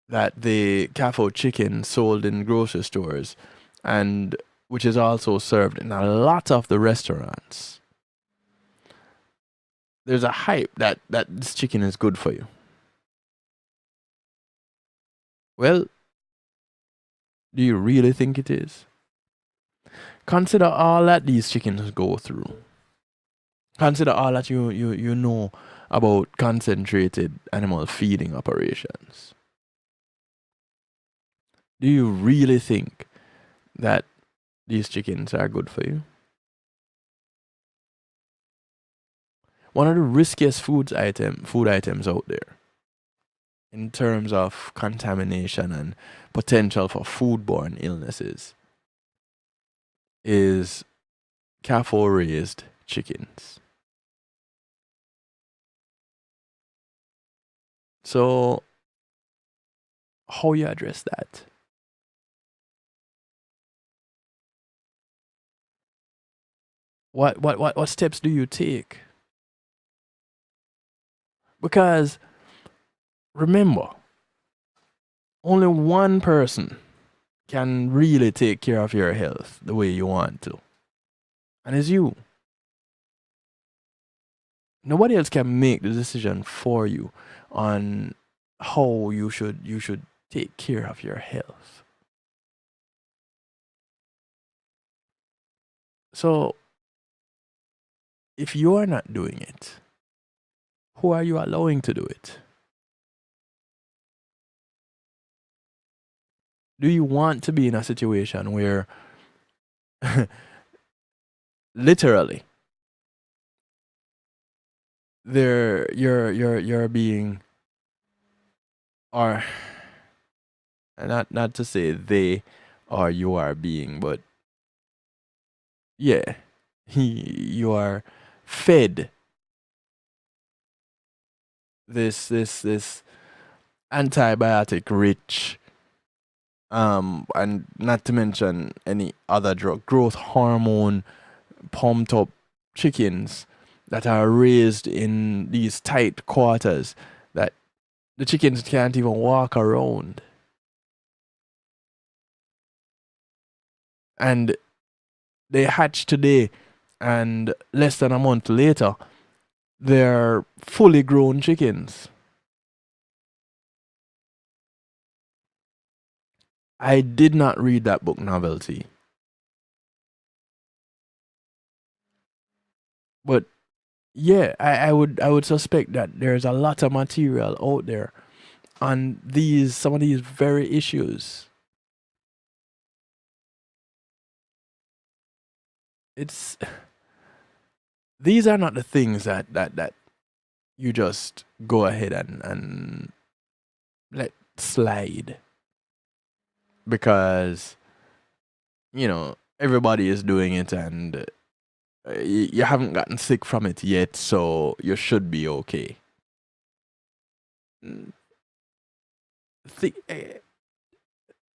S1: that the CAFO chicken sold in grocery stores and which is also served in a lot of the restaurants. There's a hype that this chicken is good for you. Well, do you really think it is? Consider all that these chickens go through. Consider all that you know about concentrated animal feeding operations. Do you really think that these chickens are good for you? One of the riskiest food items out there in terms of contamination and potential for foodborne illnesses is CAFO raised chickens. So how you address that? What steps do you take? Because remember, only one person can really take care of your health the way you want to. And it's you. Nobody else can make the decision for you on how you should take care of your health. So if you are not doing it, who are you allowing to do it? Do you want to be in a situation where literally you're being, or not to say they or you are being, but yeah, you are fed this antibiotic rich and not to mention any other drug, growth hormone pumped up chickens that are raised in these tight quarters that the chickens can't even walk around. And they hatch today, and less than a month later, they're fully grown chickens. I did not read that book, Novelty. But yeah, I would suspect that there's a lot of material out there on some of these very issues. It's these are not the things that you just go ahead and let slide because everybody is doing it and you haven't gotten sick from it yet, so you should be okay.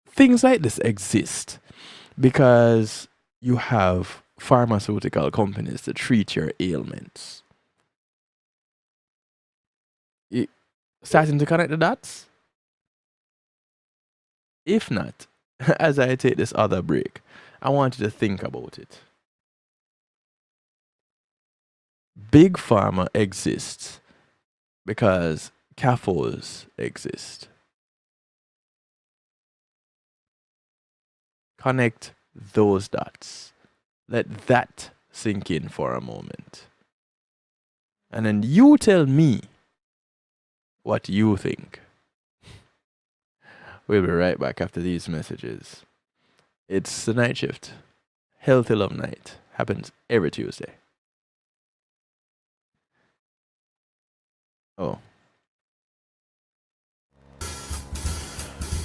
S1: Things like this exist because you have pharmaceutical companies to treat your ailments. You starting to connect the dots? If not, as I take this other break, I want you to think about it. Big Pharma exists because CAFOs exist. Connect those dots. Let that sink in for a moment. And then you tell me what you think. We'll be right back after these messages. It's the night shift. Healthy Love Night happens every Tuesday. Oh.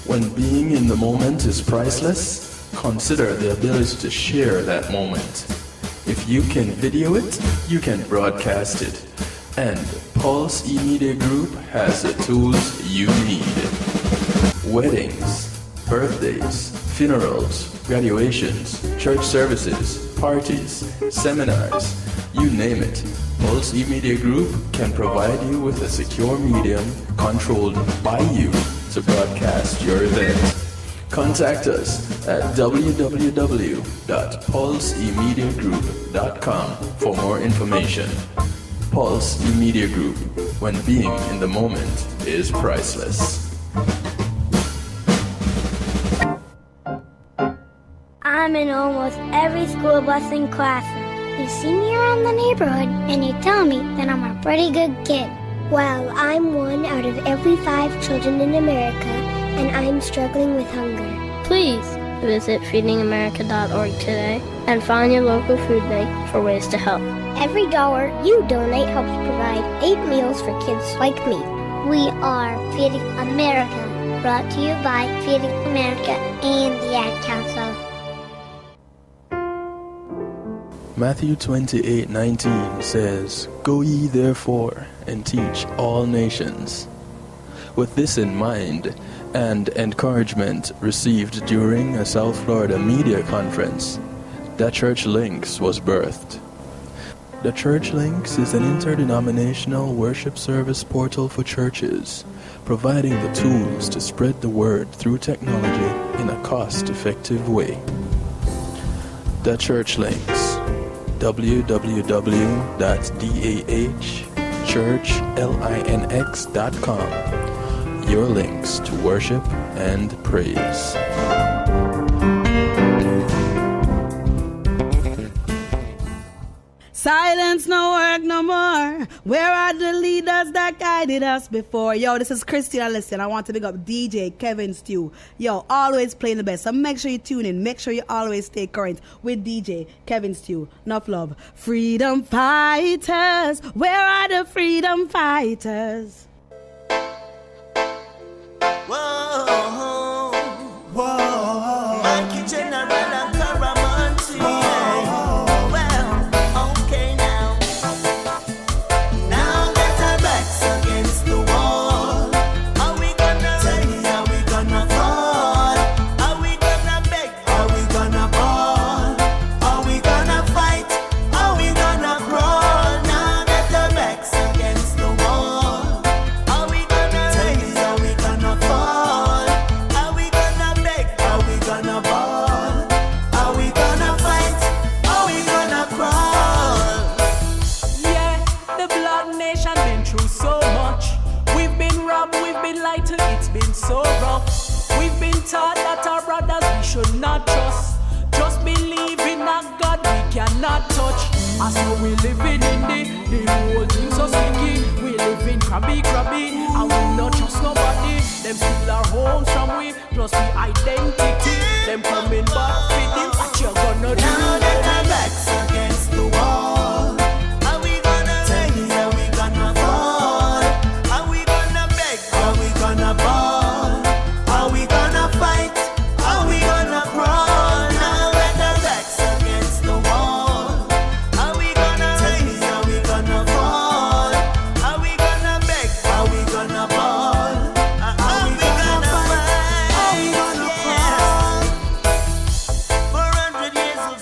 S1: When being in the moment is priceless, consider the ability to share that moment. If you can video it, you can broadcast it. And Pulse E-Media Group has the tools you need. Weddings, birthdays, funerals, graduations, church services, parties, seminars, you name it. Pulse E-Media Group can provide you with a secure medium controlled by you to broadcast your event. Contact us at www.pulsemediagroup.com for more information. Pulse E-Media Group, when being in the moment is priceless.
S8: I'm in almost every school bus in classroom. You see me around the neighborhood and you tell me that I'm a pretty good kid. Well, I'm one out of every 5 children in America, and I'm struggling with hunger.
S9: Please visit feedingamerica.org today and find your local food bank for ways to help.
S8: Every dollar you donate helps provide 8 meals for kids like me. We are Feeding America, brought to you by Feeding America and the Ad Council.
S1: Matthew 28:19 says, "Go ye therefore and teach all nations." With this in mind, and encouragement received during a South Florida media conference, The Church Links was birthed. The Church Links is an interdenominational worship service portal for churches, providing the tools to spread the word through technology in a cost-effective way. The Church Links, www.dahchurchlinx.com. Your links to worship and praise.
S10: Silence no work no more. Where are the leaders that guided us before? Yo, this is Christina Listen. I want to big up DJ Kevin Stew. Yo, always playing the best. So make sure you tune in. Make sure you always stay current with DJ Kevin Stew. Enough love. Freedom fighters. Where are the freedom fighters?
S5: Whoa, whoa, Mikey General and Caramonte. Well, okay now. Now get our backs against the wall. Are we gonna tell me? Are we gonna fall? Are we gonna beg? Are we gonna ball? Are we gonna fight? Are we gonna crawl? Now get our backs against the wall. Are we gonna tell me? Are we gonna fall? Are we gonna beg? Are we gonna ball? Are we gonna fight? Are we gonna crawl?
S11: Yeah, the Blood Nation been through so much. We've been robbed, we've been lied to, it's been so rough. We've been taught that our brothers we should not trust. Just believe in a God we cannot touch. As so we living in the whole thing so sticky. We live in crabby, and we not trust nobody. Them steal our homes from we, plus we identity. Them coming back feeding what you gonna do.
S5: Now get our backs against the wall. Are we gonna tell me? Are we gonna fall? Are we gonna beg? Are we gonna ball? Are we gonna fight? Are we gonna crawl? Now get our backs against the wall. Are we gonna tell me? Are we gonna fall? Are we gonna beg? Are we gonna ball? Are we gonna fight? Are we gonna crawl? 400 years of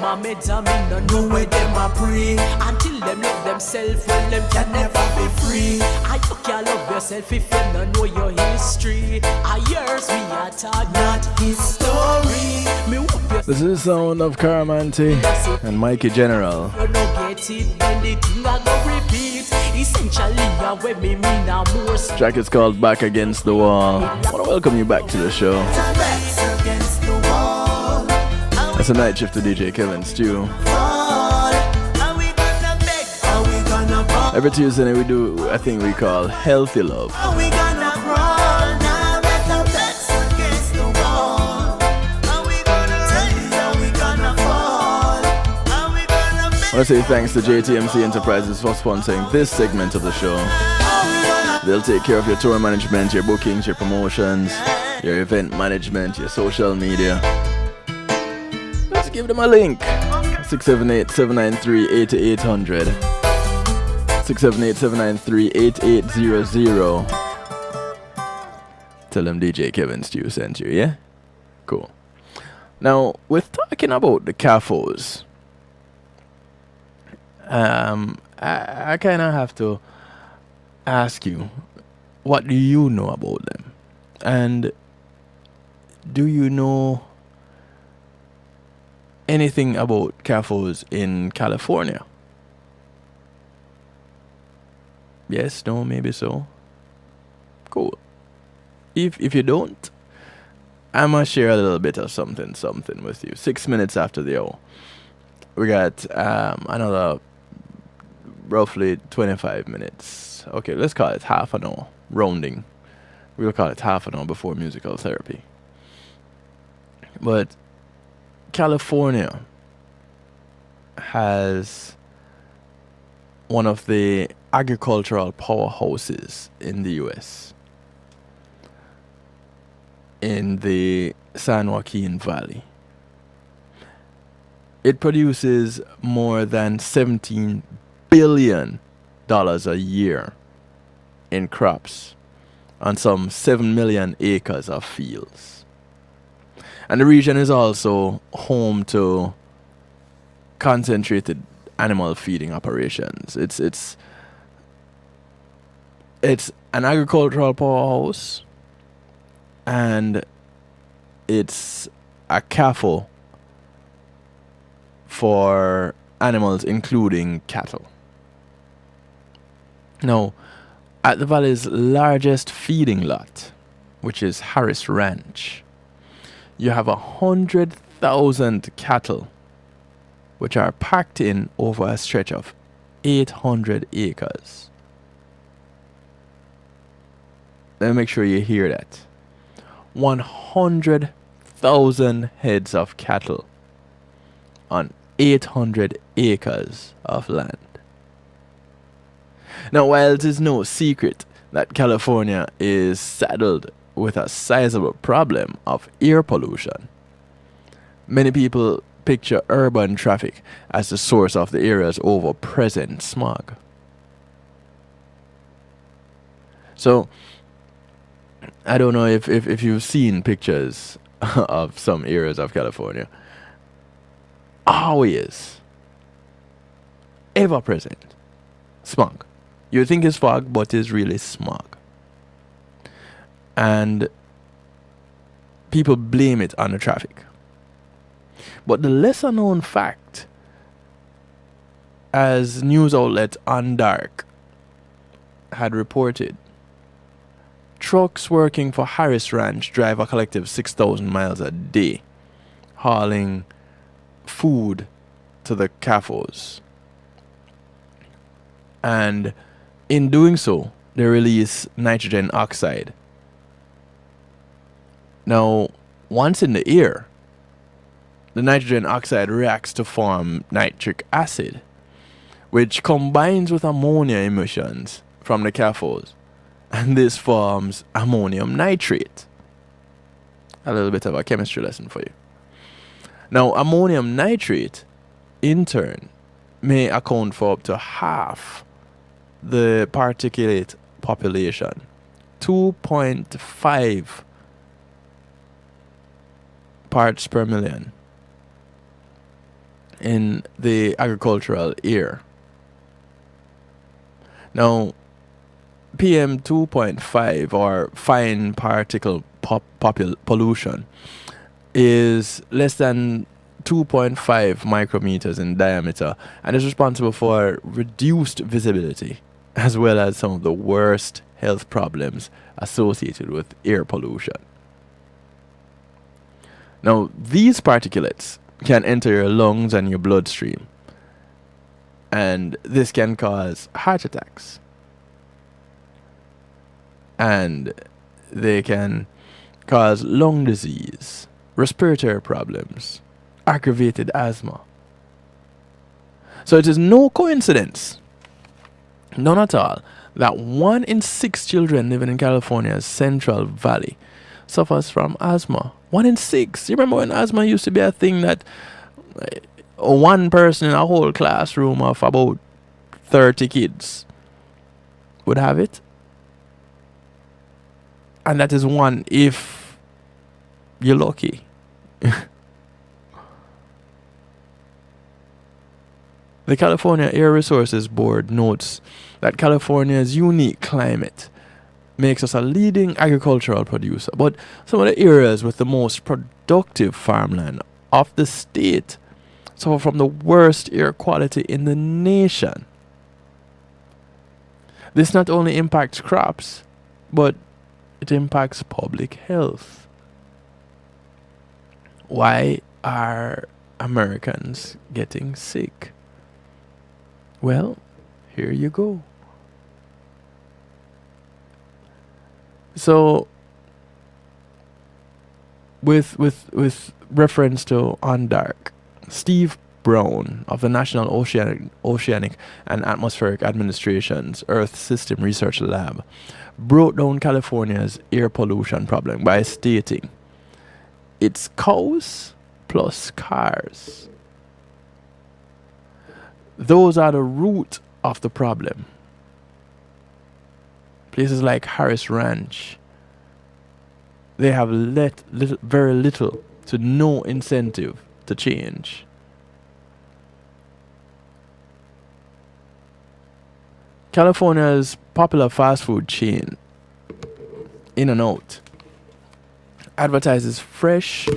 S11: a meds and me no know where them a pray. Until them love themselves, well them can never be free. And you can't love yourself if you don't know your history. A years me a talk, not history. Me hope you
S1: This is the sound of Caramanti and Mikey General.
S11: you no get it, then the thing I go repeat. Essentially, when me mean a more
S1: Track is called Back Against the Wall. I want to welcome you back to the show.
S5: Backs against the wall.
S1: That's a night shift to DJ Kevin Stew.
S5: Fall. Are we gonna beg? Are we gonna ball?
S1: Every Tuesday night we do a thing we call Healthy Love.
S5: Are we gonna crawl? Now let our backs against the wall. Are we gonna rise? Are we gonna fall? Are we gonna beg?
S1: I want to say thanks to JTMC Enterprises for sponsoring this segment of the show. They'll take care of your tour management, your bookings, your promotions, your event management, your social media. Let's give them a link. 678-793-8800. 678-793-8800. Tell them DJ Kevin Stew sent you, yeah? Cool. Now, with talking about the CAFOs, I kind of have to ask you, what do you know about them? And do you know anything about CAFOs in California? Yes, no, maybe so. Cool. If you don't, I'm gonna share a little bit of something with you. 6 minutes after the hour, we got another roughly 25 minutes. Okay, let's call it half an hour. Rounding. We'll call it half an hour before musical therapy. But California has one of the agricultural powerhouses in the US, in the San Joaquin Valley. It produces more than $17 billion a year in crops on some 7 million acres of fields. And the region is also home to concentrated animal feeding operations. It's an agricultural powerhouse, and it's a CAFO for animals, including cattle. Now, at the valley's largest feeding lot, which is Harris Ranch, you have 100,000 cattle, which are packed in over a stretch of 800 acres. Let me make sure you hear that. 100,000 heads of cattle on 800 acres of land. Now, while it is no secret that California is saddled with a sizable problem of air pollution, many people picture urban traffic as the source of the area's ever-present smog. So, I don't know if you've seen pictures of some areas of California. Always, ever-present smog. You think it's fog, but it's really smog. And people blame it on the traffic. But the lesser known fact, as news outlet On Dark had reported, trucks working for Harris Ranch drive a collective 6,000 miles a day, hauling food to the CAFOs. And in doing so, they release nitrogen oxide. Now, once in the air, the nitrogen oxide reacts to form nitric acid, which combines with ammonia emissions from the CAFOs, and this forms ammonium nitrate. A little bit of a chemistry lesson for you. Now, ammonium nitrate, in turn, may account for up to half the particulate population, 2.5 parts per million. in the agricultural air. Now, PM 2.5 or fine particle pollution is less than 2.5 micrometers in diameter and is responsible for reduced visibility as well as some of the worst health problems associated with air pollution. Now, these particulates can enter your lungs and your bloodstream, and this can cause heart attacks, and they can cause lung disease, respiratory problems, aggravated asthma. So it is no coincidence, none at all, that 1 in 6 children living in California's Central Valley suffers from asthma. 1 in 6. You remember when asthma used to be a thing that one person in a whole classroom of about 30 kids would have it? And that is one if you're lucky. The California Air Resources Board notes that California's unique climate makes us a leading agricultural producer, but some of the areas with the most productive farmland of the state suffer from the worst air quality in the nation. This not only impacts crops, but it impacts public health. Why are Americans getting sick? Well, here you go. So, with reference to On Dark, Steve Brown of the National Oceanic and Atmospheric Administration's Earth System Research Lab broke down California's air pollution problem by stating, it's cows plus cars. Those are the root of the problem. Places like Harris Ranch, they have very little to no incentive to change. California's popular fast food chain, In-N-Out, advertises fresh,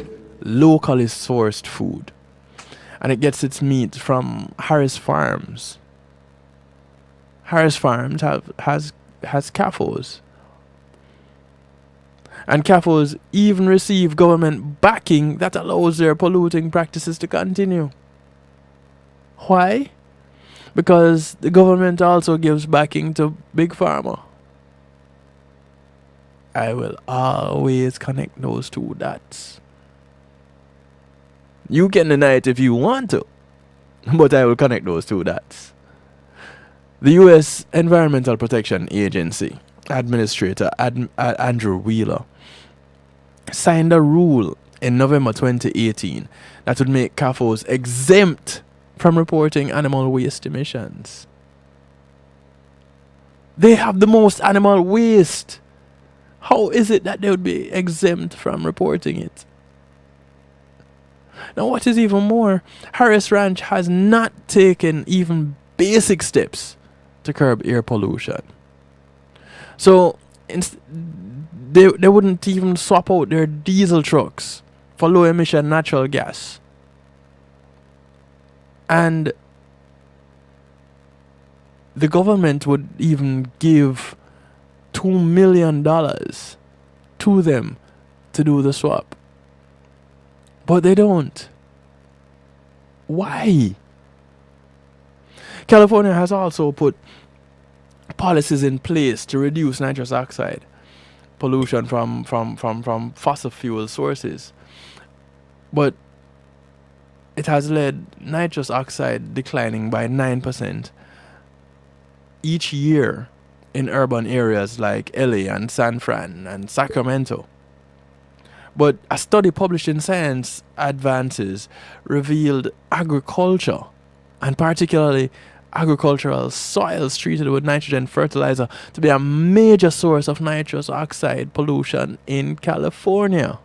S1: locally sourced food, and it gets its meat from Harris Farms. Harris Farms has CAFOs. And CAFOs even receive government backing that allows their polluting practices to continue. Why? Because the government also gives backing to Big Pharma. I will always connect those two dots. You can deny it if you want to, but I will connect those two dots. The U.S. Environmental Protection Agency Administrator Andrew Wheeler signed a rule in November 2018 that would make CAFOs exempt from reporting animal waste emissions. They have the most animal waste. How is it that they would be exempt from reporting it? Now, what is even more, Harris Ranch has not taken even basic steps to curb air pollution. So, they wouldn't even swap out their diesel trucks for low emission natural gas. And the government would even give $2 million to them to do the swap. But they don't. Why? California has also put policies in place to reduce nitrous oxide pollution from fossil fuel sources. But it has led nitrous oxide declining by 9% each year in urban areas like LA and San Fran and Sacramento. But a study published in Science Advances revealed agriculture, and particularly agricultural soils treated with nitrogen fertilizer, to be a major source of nitrous oxide pollution in California.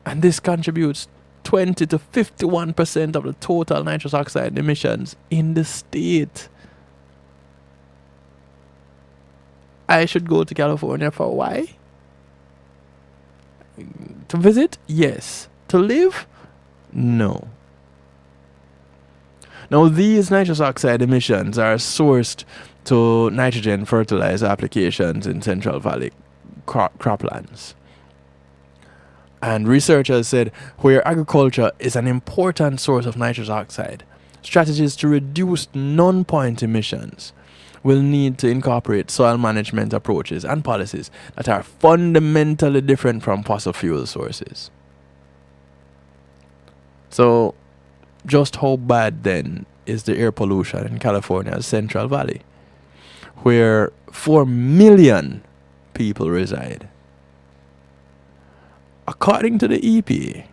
S1: And this contributes 20 to 51% of the total nitrous oxide emissions in the state. I should go to California for why? To visit? Yes. To live? No. Now, these nitrous oxide emissions are sourced to nitrogen fertilizer applications in Central Valley croplands. And researchers said where agriculture is an important source of nitrous oxide, strategies to reduce non-point emissions will need to incorporate soil management approaches and policies that are fundamentally different from fossil fuel sources. So, just how bad then is the air pollution in California's Central Valley, where 4 million people reside? According to the EPA,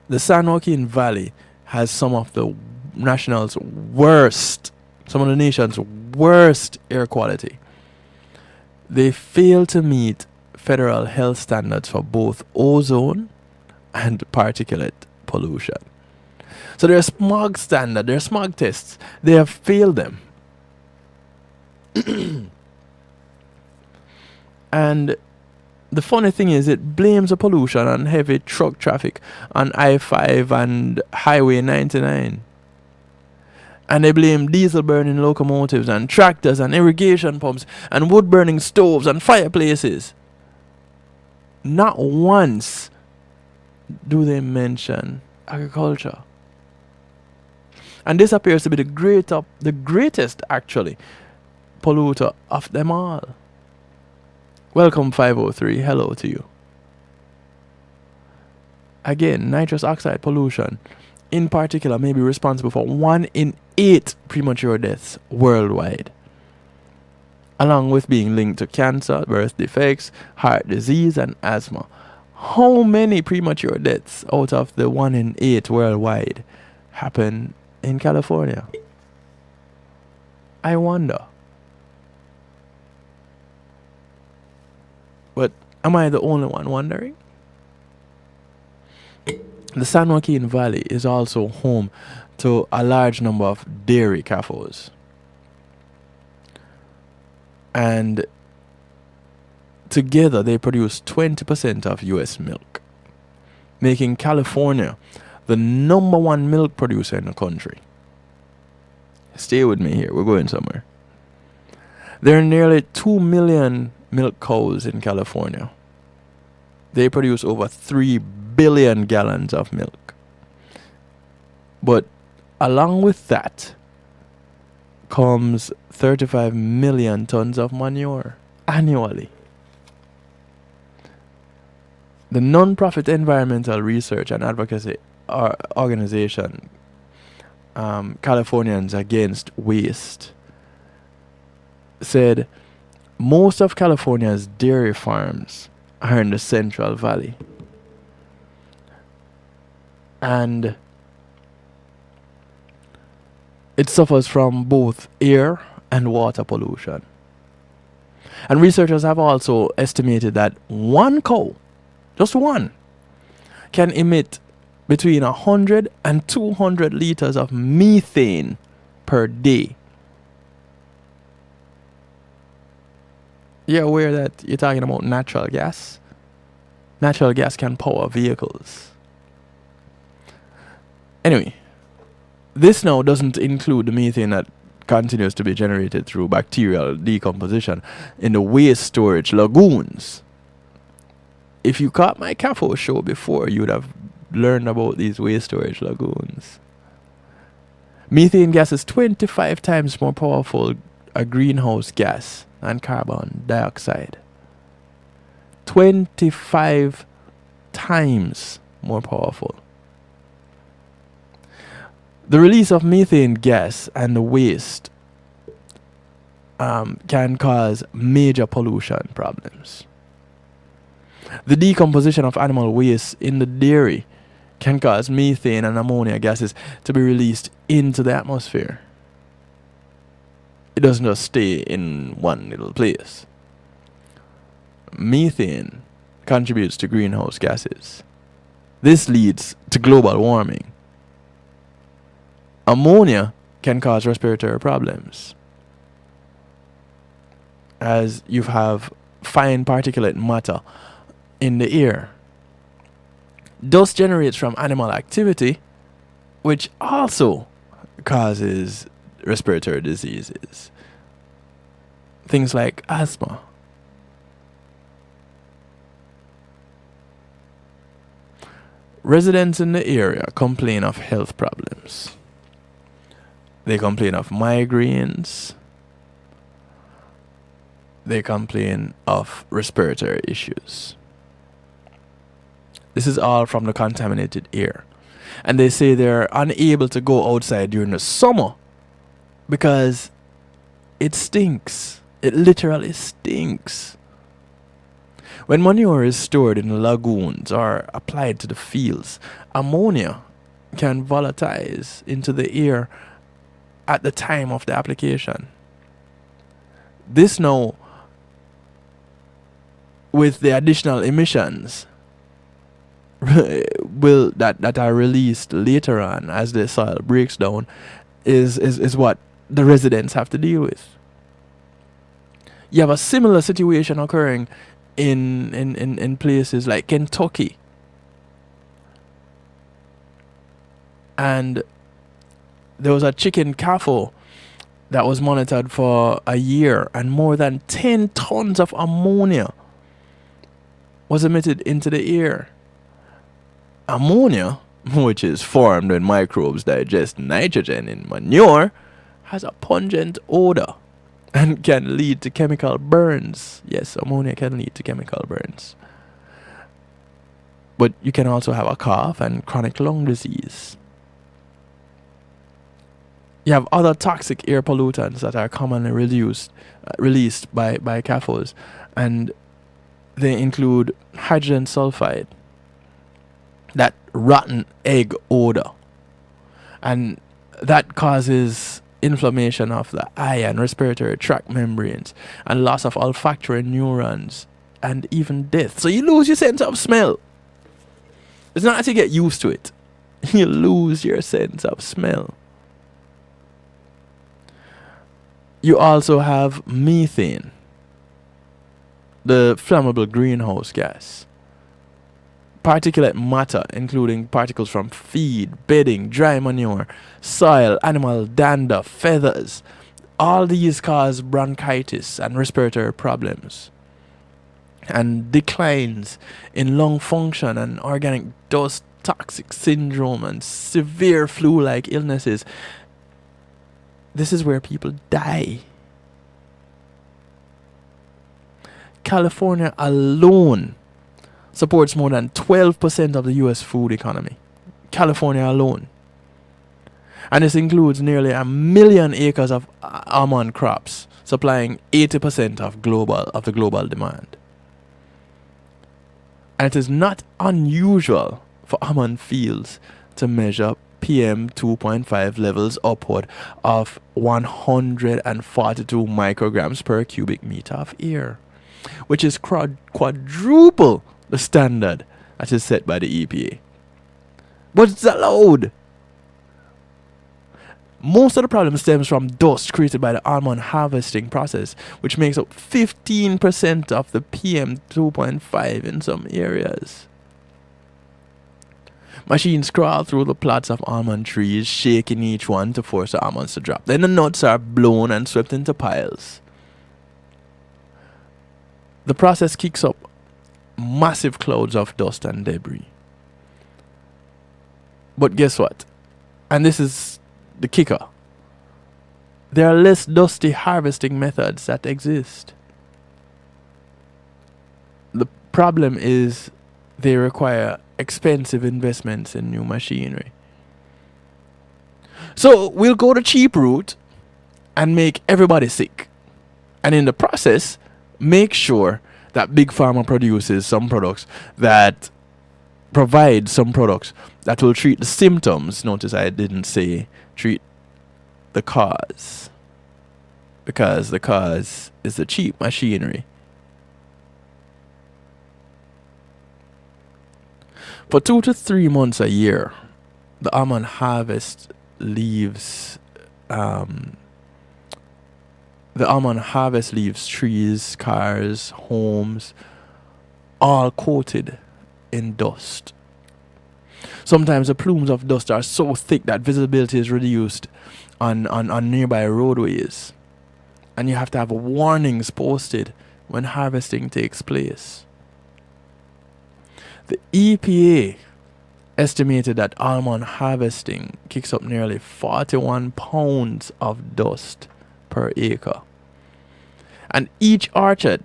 S1: the San Joaquin Valley has some of the nation's worst, some of the nation's worst air quality. They fail to meet federal health standards for both ozone and particulate pollution. So their smog standard, their smog tests, they have failed them. And the funny thing is, it blames the pollution on heavy truck traffic on I-5 and Highway 99. And they blame diesel burning locomotives and tractors and irrigation pumps and wood burning stoves and fireplaces. Not once do they mention agriculture. And this appears to be the greatest actually polluter of them all. Welcome 503, hello to you. Again, nitrous oxide pollution in particular may be responsible for 1 in 8 premature deaths worldwide, along with being linked to cancer, birth defects, heart disease, and asthma. How many premature deaths out of the 1 in 8 worldwide happen in California? I wonder. But am I the only one wondering? The San Joaquin Valley is also home to a large number of dairy CAFOs. And together they produce 20% of US milk, making California the #1 milk producer in the country. Stay with me here, we're going somewhere. There are nearly 2 million milk cows in California. They produce over 3 billion gallons of milk. But along with that comes 35 million tons of manure annually. The non-profit environmental research and advocacy organization Californians Against Waste said most of California's dairy farms are in the Central Valley. And it suffers from both air and water pollution. And researchers have also estimated that one cow, just one, can emit between 100 and 200 liters of methane per day. You're aware that you're talking about natural gas? Natural gas can power vehicles. Anyway, this now doesn't include the methane that continues to be generated through bacterial decomposition in the waste storage lagoons. If you caught my CAFO show before, you would have learned about these waste storage lagoons. Methane gas is 25 times more powerful a greenhouse gas than carbon dioxide. 25 times more powerful. The release of methane gas and the waste can cause major pollution problems. The decomposition of animal waste in the dairy can cause methane and ammonia gases to be released into the atmosphere. It doesn't just stay in one little place. Methane contributes to greenhouse gases. This leads to global warming. Ammonia can cause respiratory problems, as you have fine particulate matter in the air. Dust generates from animal activity, which also causes respiratory diseases. Things like asthma. Residents in the area complain of health problems. They complain of migraines. They complain of respiratory issues. This is all from the contaminated air. And they say they're unable to go outside during the summer because it stinks. It literally stinks. When manure is stored in the lagoons or applied to the fields, ammonia can volatilize into the air at the time of the application. This now, with the additional emissions that are released later on as the soil breaks down, is what the residents have to deal with. You have a similar situation occurring in places like Kentucky. And there was a chicken CAFO that was monitored for a year, and more than 10 tons of ammonia was emitted into the air. Ammonia, which is formed when microbes digest nitrogen in manure, has a pungent odor and can lead to chemical burns. Yes, ammonia can lead to chemical burns. But you can also have a cough and chronic lung disease. You have other toxic air pollutants that are commonly released by CAFOs, and they include hydrogen sulfide, that rotten egg odor, and that causes inflammation of the eye and respiratory tract membranes, and loss of olfactory neurons, and even death. So you lose your sense of smell. It's not that you get used to it. You lose your sense of smell. You also have methane, the flammable greenhouse gas. Particulate matter, including particles from feed, bedding, dry manure, soil, animal dander, feathers. All these cause bronchitis and respiratory problems, and declines in lung function and organic dust toxic syndrome and severe flu-like illnesses. This is where people die. California alone supports more than 12% of the US food economy. California alone. And this includes nearly 1 million acres of almond crops, supplying 80% of the global demand. And it is not unusual for almond fields to measure PM 2.5 levels upward of 142 micrograms per cubic meter of air, which is quadruple the standard that is set by the EPA. But it's allowed. Most of the problem stems from dust created by the almond harvesting process, which makes up 15% of the PM 2.5 in some areas. Machines crawl through the plots of almond trees, shaking each one to force the almonds to drop. Then the nuts are blown and swept into piles. The process kicks up massive clouds of dust and debris. But guess what? And this is the kicker. There are less dusty harvesting methods that exist. The problem is they require expensive investments in new machinery. So we'll go the cheap route and make everybody sick. And in the process, make sure that Big Pharma produces some products that provide some products that will treat the symptoms. Notice I didn't say treat the cause, because the cause is the cheap machinery. For 2 to 3 months a year, the almond harvest leaves trees, cars, homes, all coated in dust. Sometimes the plumes of dust are so thick that visibility is reduced on nearby roadways, and you have to have warnings posted when harvesting takes place. The EPA estimated that almond harvesting kicks up nearly 41 pounds of dust per acre. And each orchard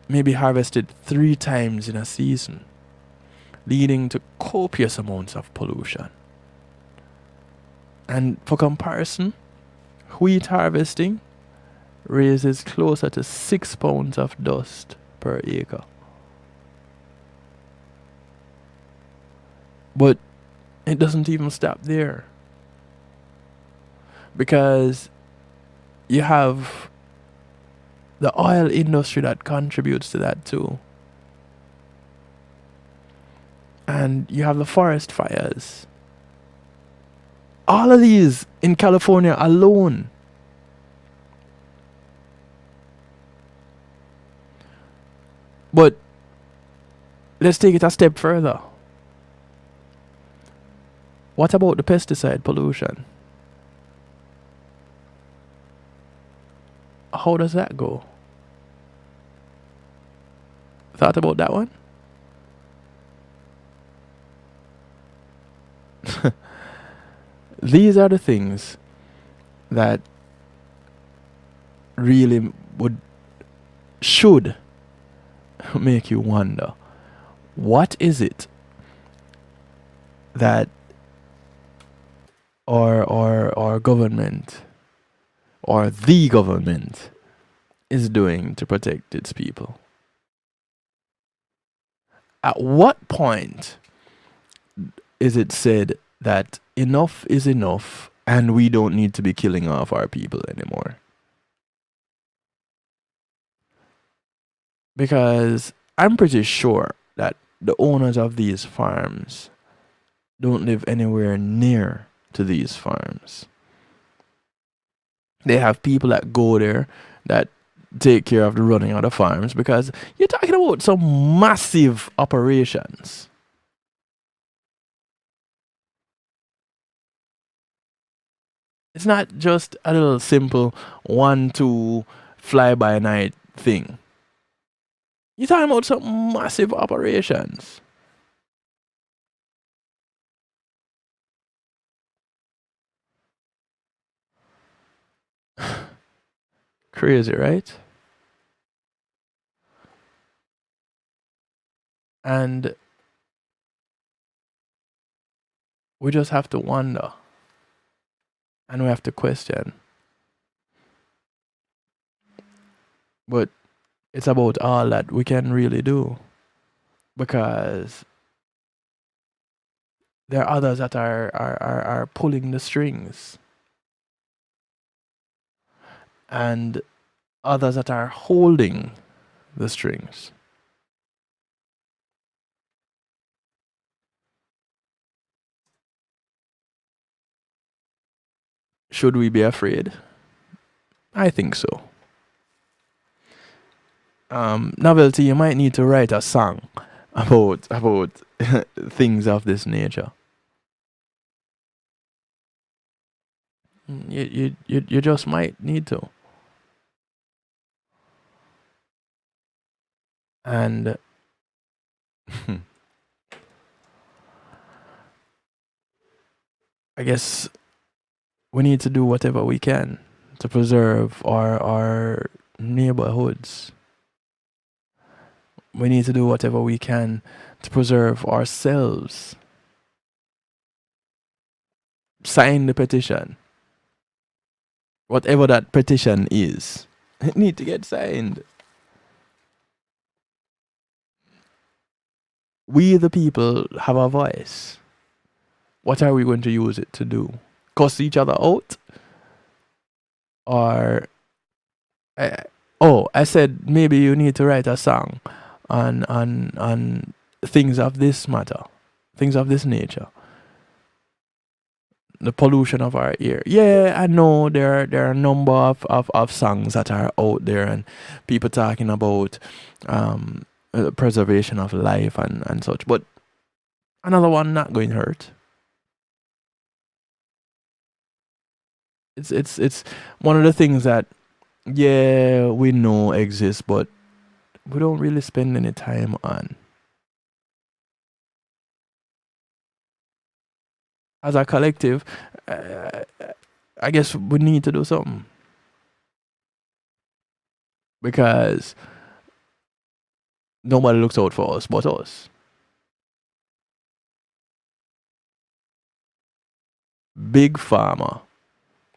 S1: may be harvested 3 times in a season, leading to copious amounts of pollution. And for comparison, wheat harvesting raises closer to 6 pounds of dust per acre. But it doesn't even stop there, because you have the oil industry that contributes to that too. And you have the forest fires. All of these in California alone. But let's take it a step further. What about the pesticide pollution? How does that go? Thought about that one? These are the things that really should make you wonder, what is it that our government or the government is doing to protect its people? At what point is it said that enough is enough and we don't need to be killing off our people anymore? Because I'm pretty sure that the owners of these farms don't live anywhere near to these farms. They have people that go there that take care of the running of the farms, because you're talking about some massive operations. It's not just a little simple 1-2 fly-by-night thing. You're talking about some massive operations. Crazy, right? And we just have to wonder. And we have to question. But it's about all that we can really do. Because there are others that are pulling the strings. And others that are holding the strings. Should we be afraid? I think so. Novelty, you might need to write a song about things of this nature. You just might need to. And I guess we need to do whatever we can to preserve our neighborhoods. We need to do whatever we can to preserve ourselves. Sign the petition. Whatever that petition is, it needs to get signed. We, the people, have a voice. What are we going to use it to do? Cuss each other out? Or I said maybe you need to write a song on things of this matter, things of this nature. The pollution of our air. Yeah, I know there are a number of songs that are out there and people talking about preservation of life and such, but another one not going to hurt. It's one of the things that we know exists, but we don't really spend any time on. As a collective, I guess we need to do something. Because nobody looks out for us but us. Big Pharma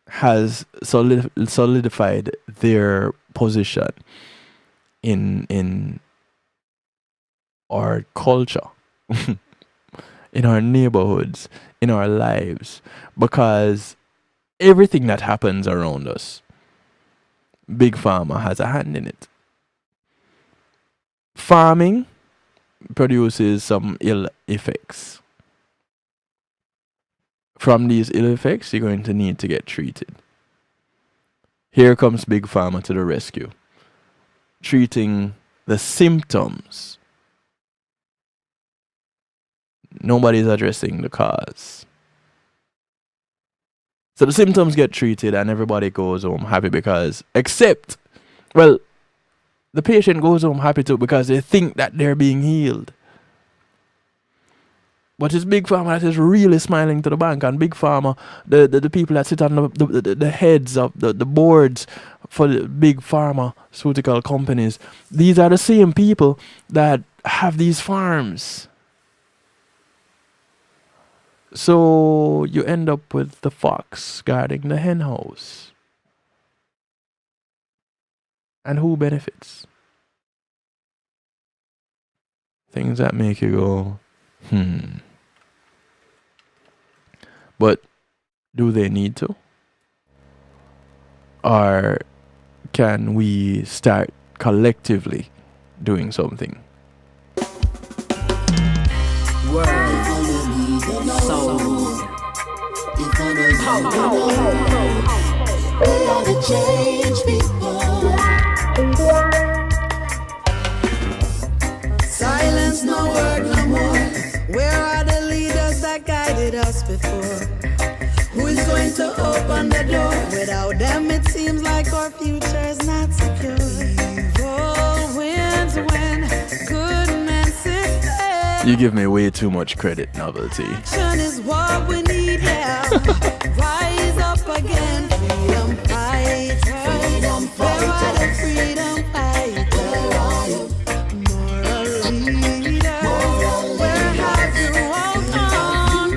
S1: has solidified their position in our culture, in our neighborhoods, in our lives, because everything that happens around us, Big Pharma has a hand in it. Farming produces some ill effects. From these ill effects, you're going to need to get treated. Here comes Big Pharma to the rescue, treating the symptoms. Nobody's addressing the cause. So the symptoms get treated and everybody goes home happy because, the patient goes home happy too because they think that they're being healed. But it's Big Pharma that is really smiling to the bank, and Big Pharma, the people that sit on the heads of the boards for the big pharmaceutical companies, these are the same people that have these farms. So you end up with the fox guarding the hen house. And who benefits? Things that make you go, But do they need to? Or can we start collectively doing something?
S5: Silence no word no more. Where are the leaders that guided us before? Who is going to open the door? Without them it seems like our future is not secure. Evil wins when good men sit there.
S1: You give me way too much credit, Novelty.
S5: Action is what we need, yeah. Rise up again, freedom fighters. Freedom fighters. Where are the freedom fighters? Where are you? Moral leaders. Where have you all gone?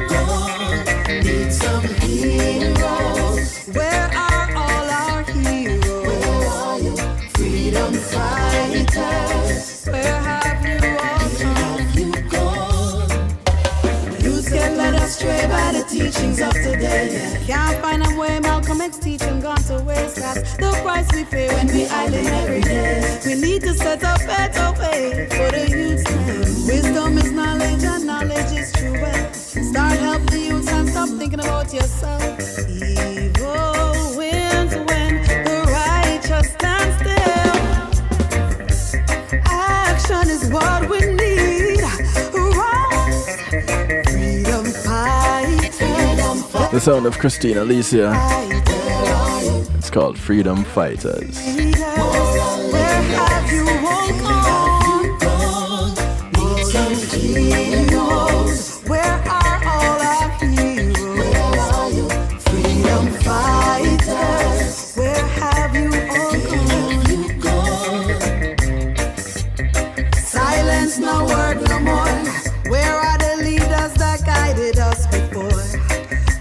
S5: Need some heroes. Where are all our heroes? Where are you? Freedom fighters. Where have you all gone? Youth get led astray by the teachings of today. Can't find a way, Malcolm X teaching gone to waste. That's the price we pay when we island every day. We need to set a better way for the youth. Wisdom is knowledge and knowledge is true wealth. Start help the youth and stop thinking about yourself. Evil wins when the righteous stand still. Action is what we need. Rise, freedom fighters.
S1: The sound of Christina Alicia. It's called Freedom Fighters.
S5: Where have you all gone? Need some heroes. Where are all our heroes? Where are you? Freedom fighters. Where have you all gone? Silence, no word no more. Where are the leaders that guided us before?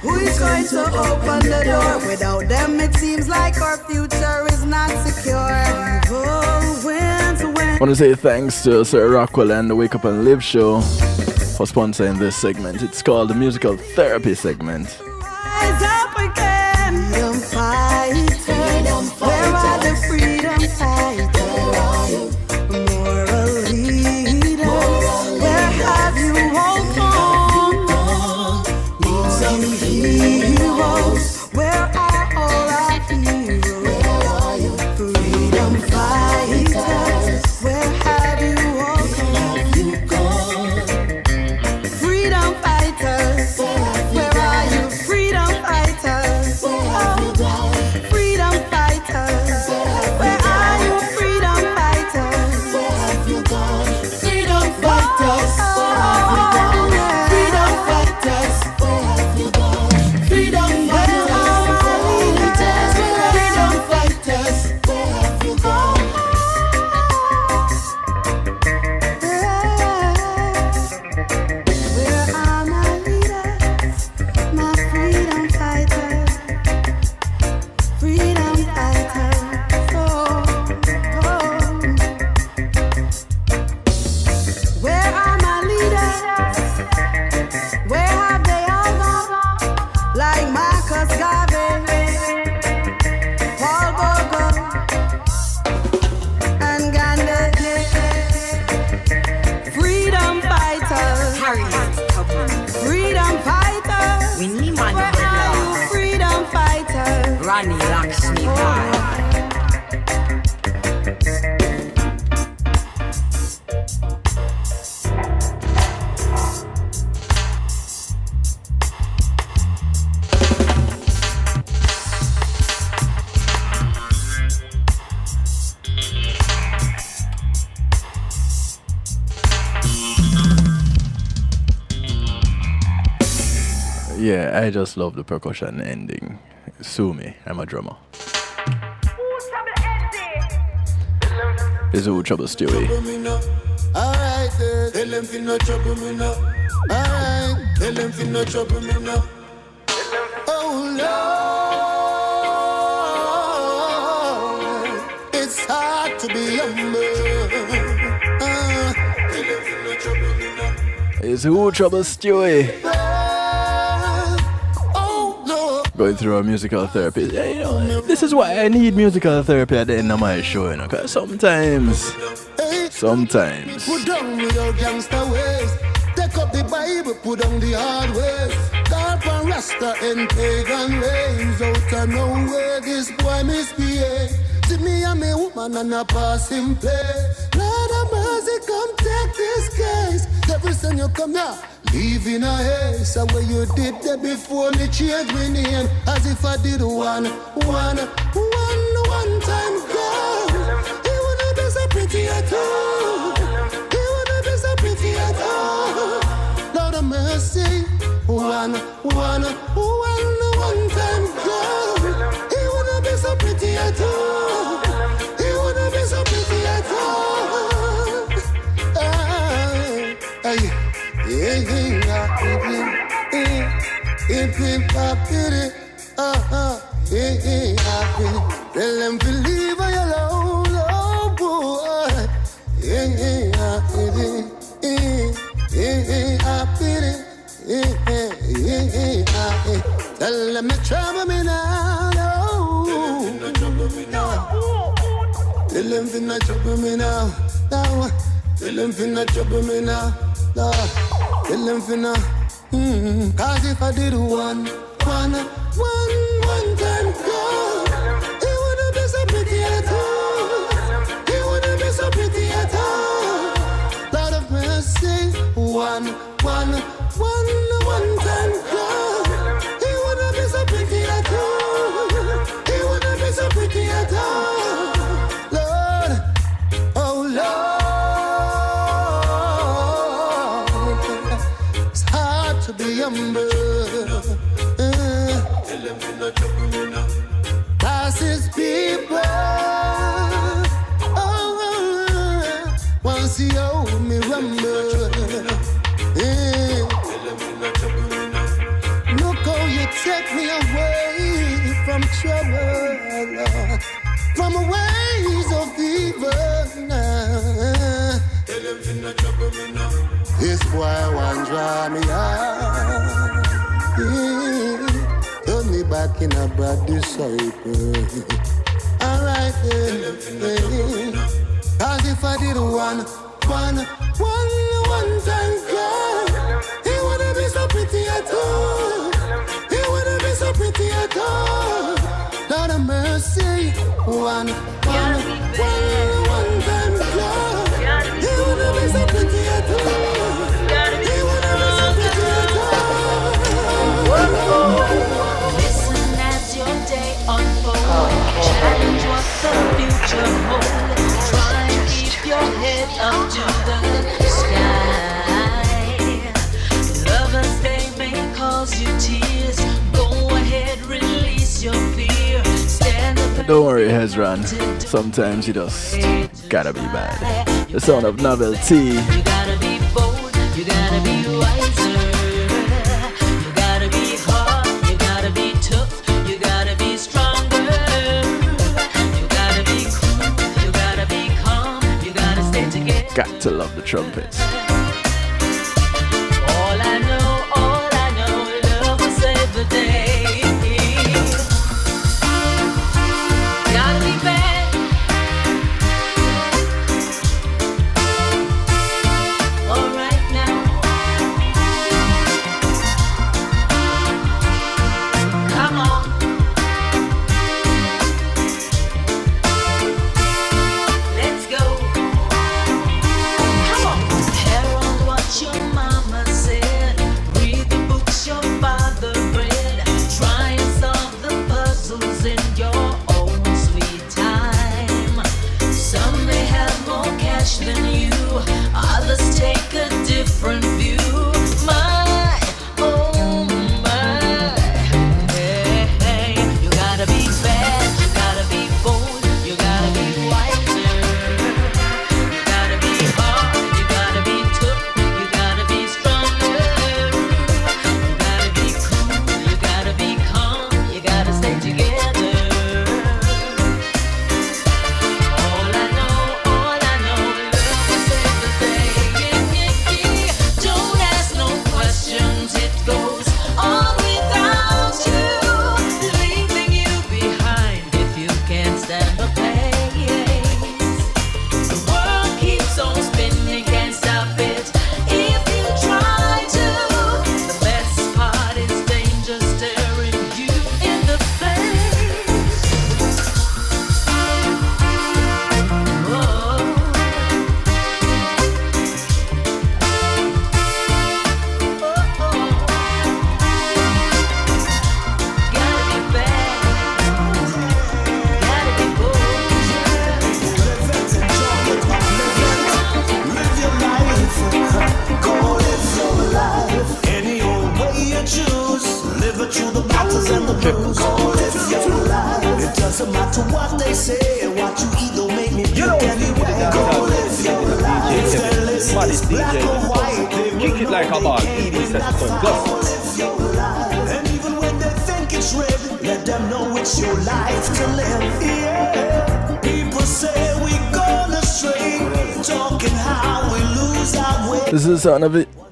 S5: Who is going to open the door? Without them it seems like our future is not secure. Evil wins when
S1: I want to say thanks to Sir Rockwell and the Wake Up and Live show for sponsoring this segment. It's called the Musical Therapy segment.
S5: rise up again. Freedom fighters. Where are the freedom fighters? Moral leaders. Where have you all gone?
S1: Yeah, I just love the percussion ending. Sue me, I'm a drummer. It's Who Trouble Stewie.
S5: Alright, tell them fi no trouble me now. Alright, tell them fi no trouble me now. Oh Lord, it's hard to be humble. Tell them fi no trouble me now.
S1: It's Who Trouble Stewie.
S5: Oh Lord,
S1: going through a musical therapy. Yeah, you know, this is why I need musical therapy at the end of my show, you know, because sometimes.
S5: put down with your gangster ways. Take up the Bible, put down the hard ways. Carp and Rasta and pagan ways. Out of nowhere, this boy misbehave. See me and me woman and a passing place. Lord of mercy, come take this case. Every time you come here, leave in a haze. So what you did there before me change my name. As if I did one time girl. He wouldn't be so pretty at all. He wouldn't be so pretty at all. Lord of mercy, one time girl. He wouldn't be so pretty at all. He wouldn't be so pretty at all. Tell them to leave her alone, oh boy. Tell them to trouble me now. Tell them to not trouble me now. Tell them to not trouble me now. Tell them to not. Cause if I did one time girl, he wouldn't be so pretty at all. He wouldn't be so pretty at all. Lord of mercy, one time girl, he wouldn't be so pretty at all. He wouldn't be so pretty at all. Lord, oh Lord, it's hard to be humble. Cause his people, once you hold me rumble. Look how you take me away from trouble, from ways of evil now. This boy won't draw me out. Turn me back in a bad disciple. Alright then. Cause if I did one time girl, he wouldn't be so pretty at all. He wouldn't be so pretty at all. Lord of mercy, one time girl, he wouldn't be so pretty at all. He wouldn't be so pretty at all.
S11: Listen as your day unfolds. Challenge what the future holds. Try and keep your head up to the sky. Lovers, they may cause you tears. Go ahead, release your fear. Stand up.
S1: Don't worry, Hezron. Sometimes you just gotta be bad. The sound of novelty.
S11: You gotta be bold. You gotta be wiser. You gotta be hard. You gotta be tough. You gotta be stronger. You gotta be cool. You gotta be calm. You gotta stay together.
S1: Got to love the trumpets.
S11: All I know, love will save the day. Gotta be bad. All right now. Come on. Let's go. Come on.
S12: baddest DJ in the country. Kick it like a ball, ED says so. Go.
S5: And even when they think it's red, let them know it's your life to live. Yeah. People say we gone astray, talking how we lose our way.
S1: This is the son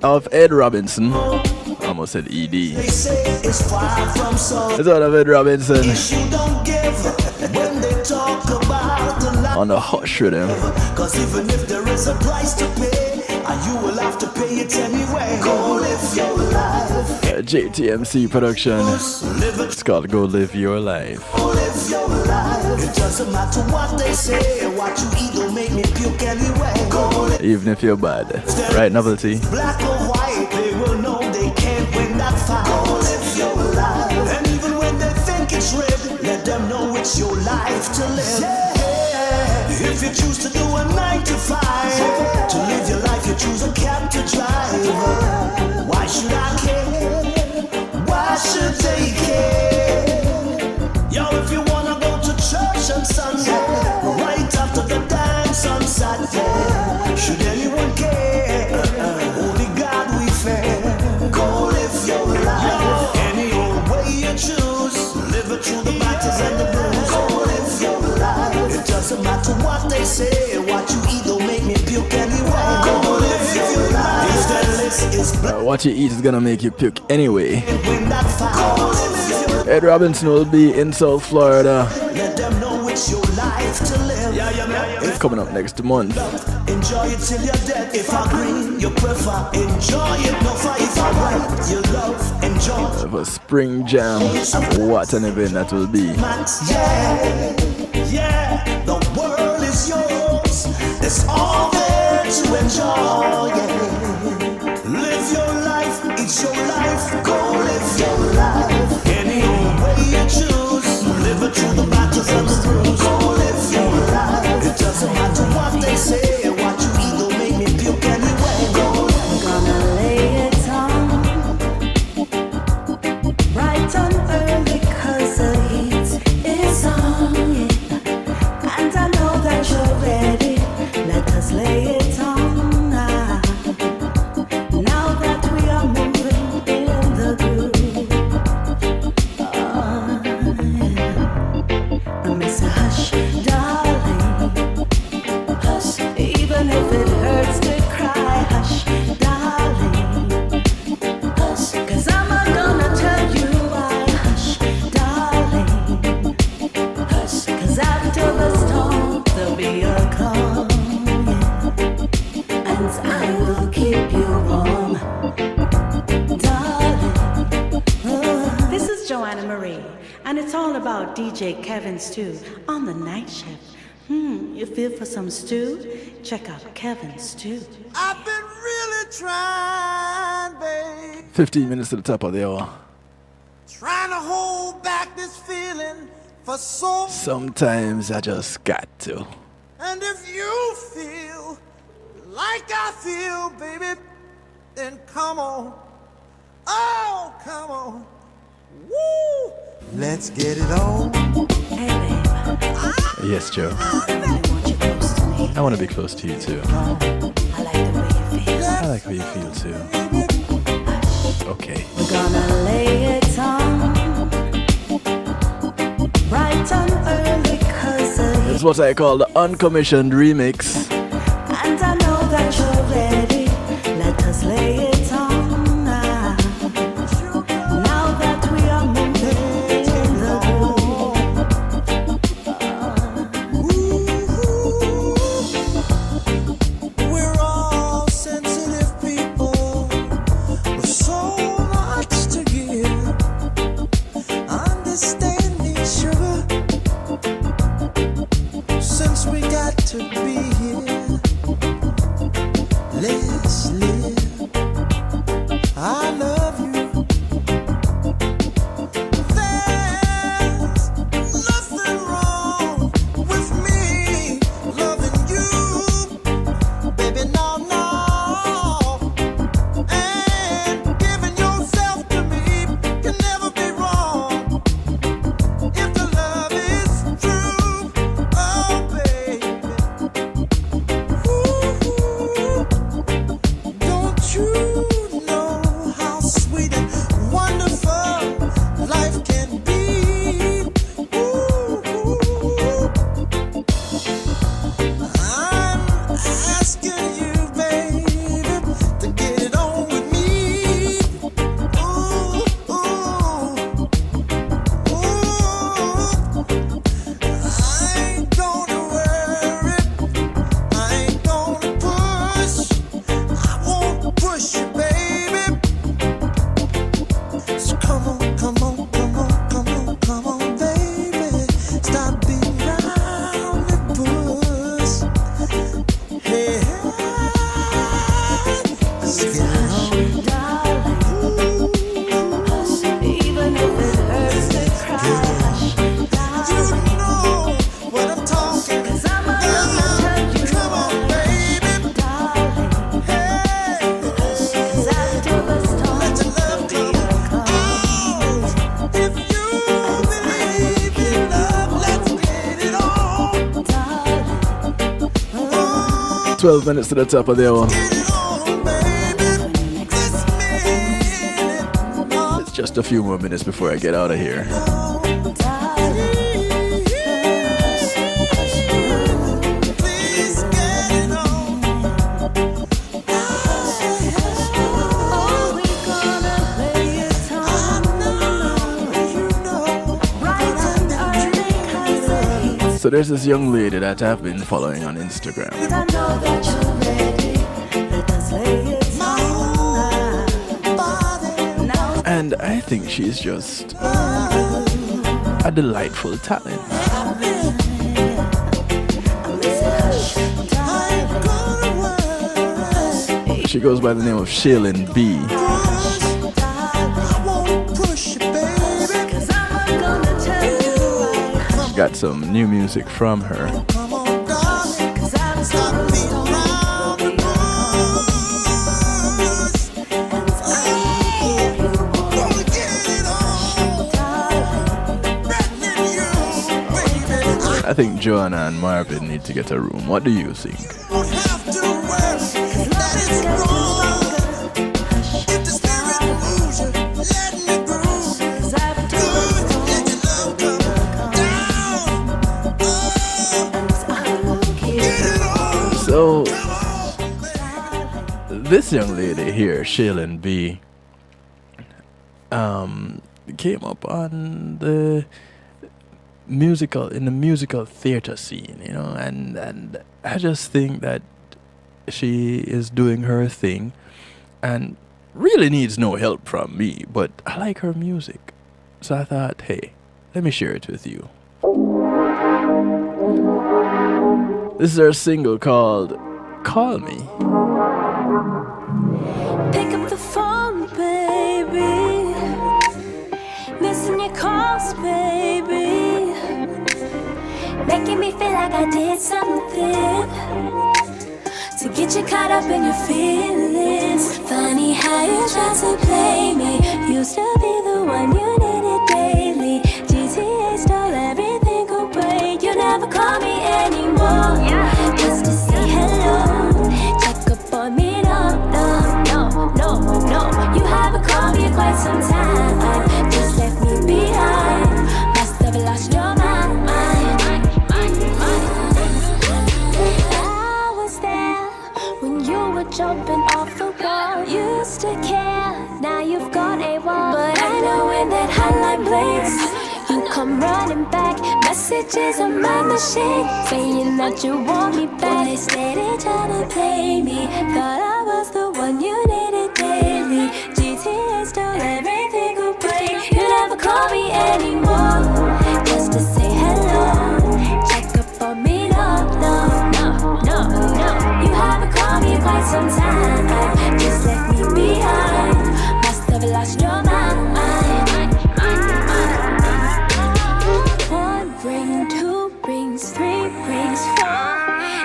S1: of Ed Robinson. I almost said ED.
S5: They say it's far from so.
S1: It's son of Ed Robinson.
S5: You don't give when they talk about the life.
S1: On the hush rhythm.
S5: Cause even if there is a price to pay, you will have to pay it anyway. Go live your life.
S1: JTMC production. It's called Go Live Your Life.
S5: Go live your life. It doesn't matter what they say. What you eat don't make me puke anyway. Go live.
S1: Even if you're bad. Right, Novelty?
S5: Black or white, they will know they can't win that fight. Go live your life. And even when they think it's red, let them know it's your life to live. Yeah. If you choose to do a 9 to 5, to live your life, you choose a cab to drive. Why should I care? Why should they care? Yo, if you wanna go to church on Sunday, right after the dance on Saturday, should anyone care? Only God we fear. Go live your life. Any old way you choose, live it through the battles and the bruise. Go live your life. It doesn't matter what they say, what you eat don't make me puke anyway. Go live your life. If that list is black,
S1: What you eat is gonna make you puke anyway. Ed Robinson will be in South Florida.
S5: let them know it's your life to live.
S1: It's coming up next month.
S5: Enjoy it till you're dead. If I green, you prefer. Enjoy it, no fight. If I white, you love. Enjoy.
S1: For Spring Jam. What an event that will be.
S5: Yeah, yeah, the world is yours. It's all there to enjoy. Yeah. Live your life, it's your life. Go live your life. Any way you choose, live it through the battles and the bruise. Go live your life. It doesn't matter what they say, what you eat don't make me puke anyway. Go live.
S13: Gonna lay it on, right on early 'cause the heat is on, yeah. And I know that you're ready. Let us lay it on now. Now that we are moving in the groove, yeah. Mr. Hush, darling, hush, even if it hurts to cry, hush, darling, hush, 'cause I'm not gonna tell you why, hush, darling, hush, 'cause after the storm there'll be a calm, yeah. And I will keep you warm, darling. This is Joanna Marie, and it's all about DJ Kevin Stew on the night shift. You feel for some stew? Check out Kevin Stew.
S5: I've been really trying, babe.
S1: 15 minutes to the top of the hour.
S5: Trying to hold back this feeling for so.
S1: Sometimes I just got to.
S5: And if you feel like I feel, baby, then come on. Oh, come on. Woo! Let's get it on.
S13: Hey, babe.
S1: Yes, Joe.
S13: I really want you close to me.
S1: I want to be close to you too.
S13: I like the way you feel.
S1: I like how you feel too. Okay.
S13: We're gonna lay it on, right on early 'cause the
S1: It's what I call the uncommissioned remix.
S13: and I know that you're ready. Let us lay it on now. Now that we are moving in the groove.
S5: We're all sensitive people with so much to give. Understand me, sugar. Since we got to be here, let's live.
S1: 12 minutes to the top of the hour. It's just a few more minutes before I get out of here. So there's this young lady that I've been following on Instagram. And I think she's just a delightful talent. She goes by the name of Shaylin B. Got some new music from her. I think Joanna and Marvin need to get a room. What do you think? So, this young lady here, Shaylin B, came up on the musical theater scene, you know, and I just think that she is doing her thing and really needs no help from me, but I like her music. So I thought, hey, let me share it with you. This is her single called Call Me.
S13: Pick up the phone, baby. Missing your calls, baby. Making me feel like I did something to get you caught up in your feelings. Funny how you try to play me. Used to be the one you needed daily. GTA stole everything away. You never call me anymore, just to say hello. Check up on me, no. You haven't called me in quite some time. Just left me behind. Must have lost your mind. I was there when you were jumping off the wall. Used to care, now you've got a wall. But I know when that hotline blinks, you come running back. Messages on my machine saying that you want me back. They steady trying to play me. Thought I was the one you needed daily. GTA stole everything away. You never call me anymore, just to say hello. Check up on me, no. You haven't called me in quite some time. Just left me behind. Must have lost your mind. One ring, two rings, three rings, four.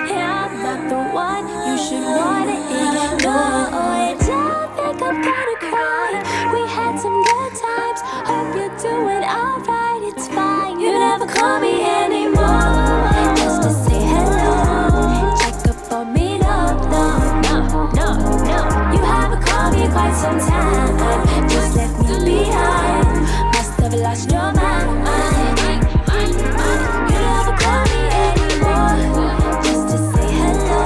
S13: And I'm not the one you should want to ignore. I don't think I'm gonna cry. We had some good times. Hope you're doing alright. It's fine. You never call me anymore, just to say hello. Check up on me, no. You haven't called me in quite some time. Just left me behind. Must have lost your mind. You never call me anymore, just to say hello.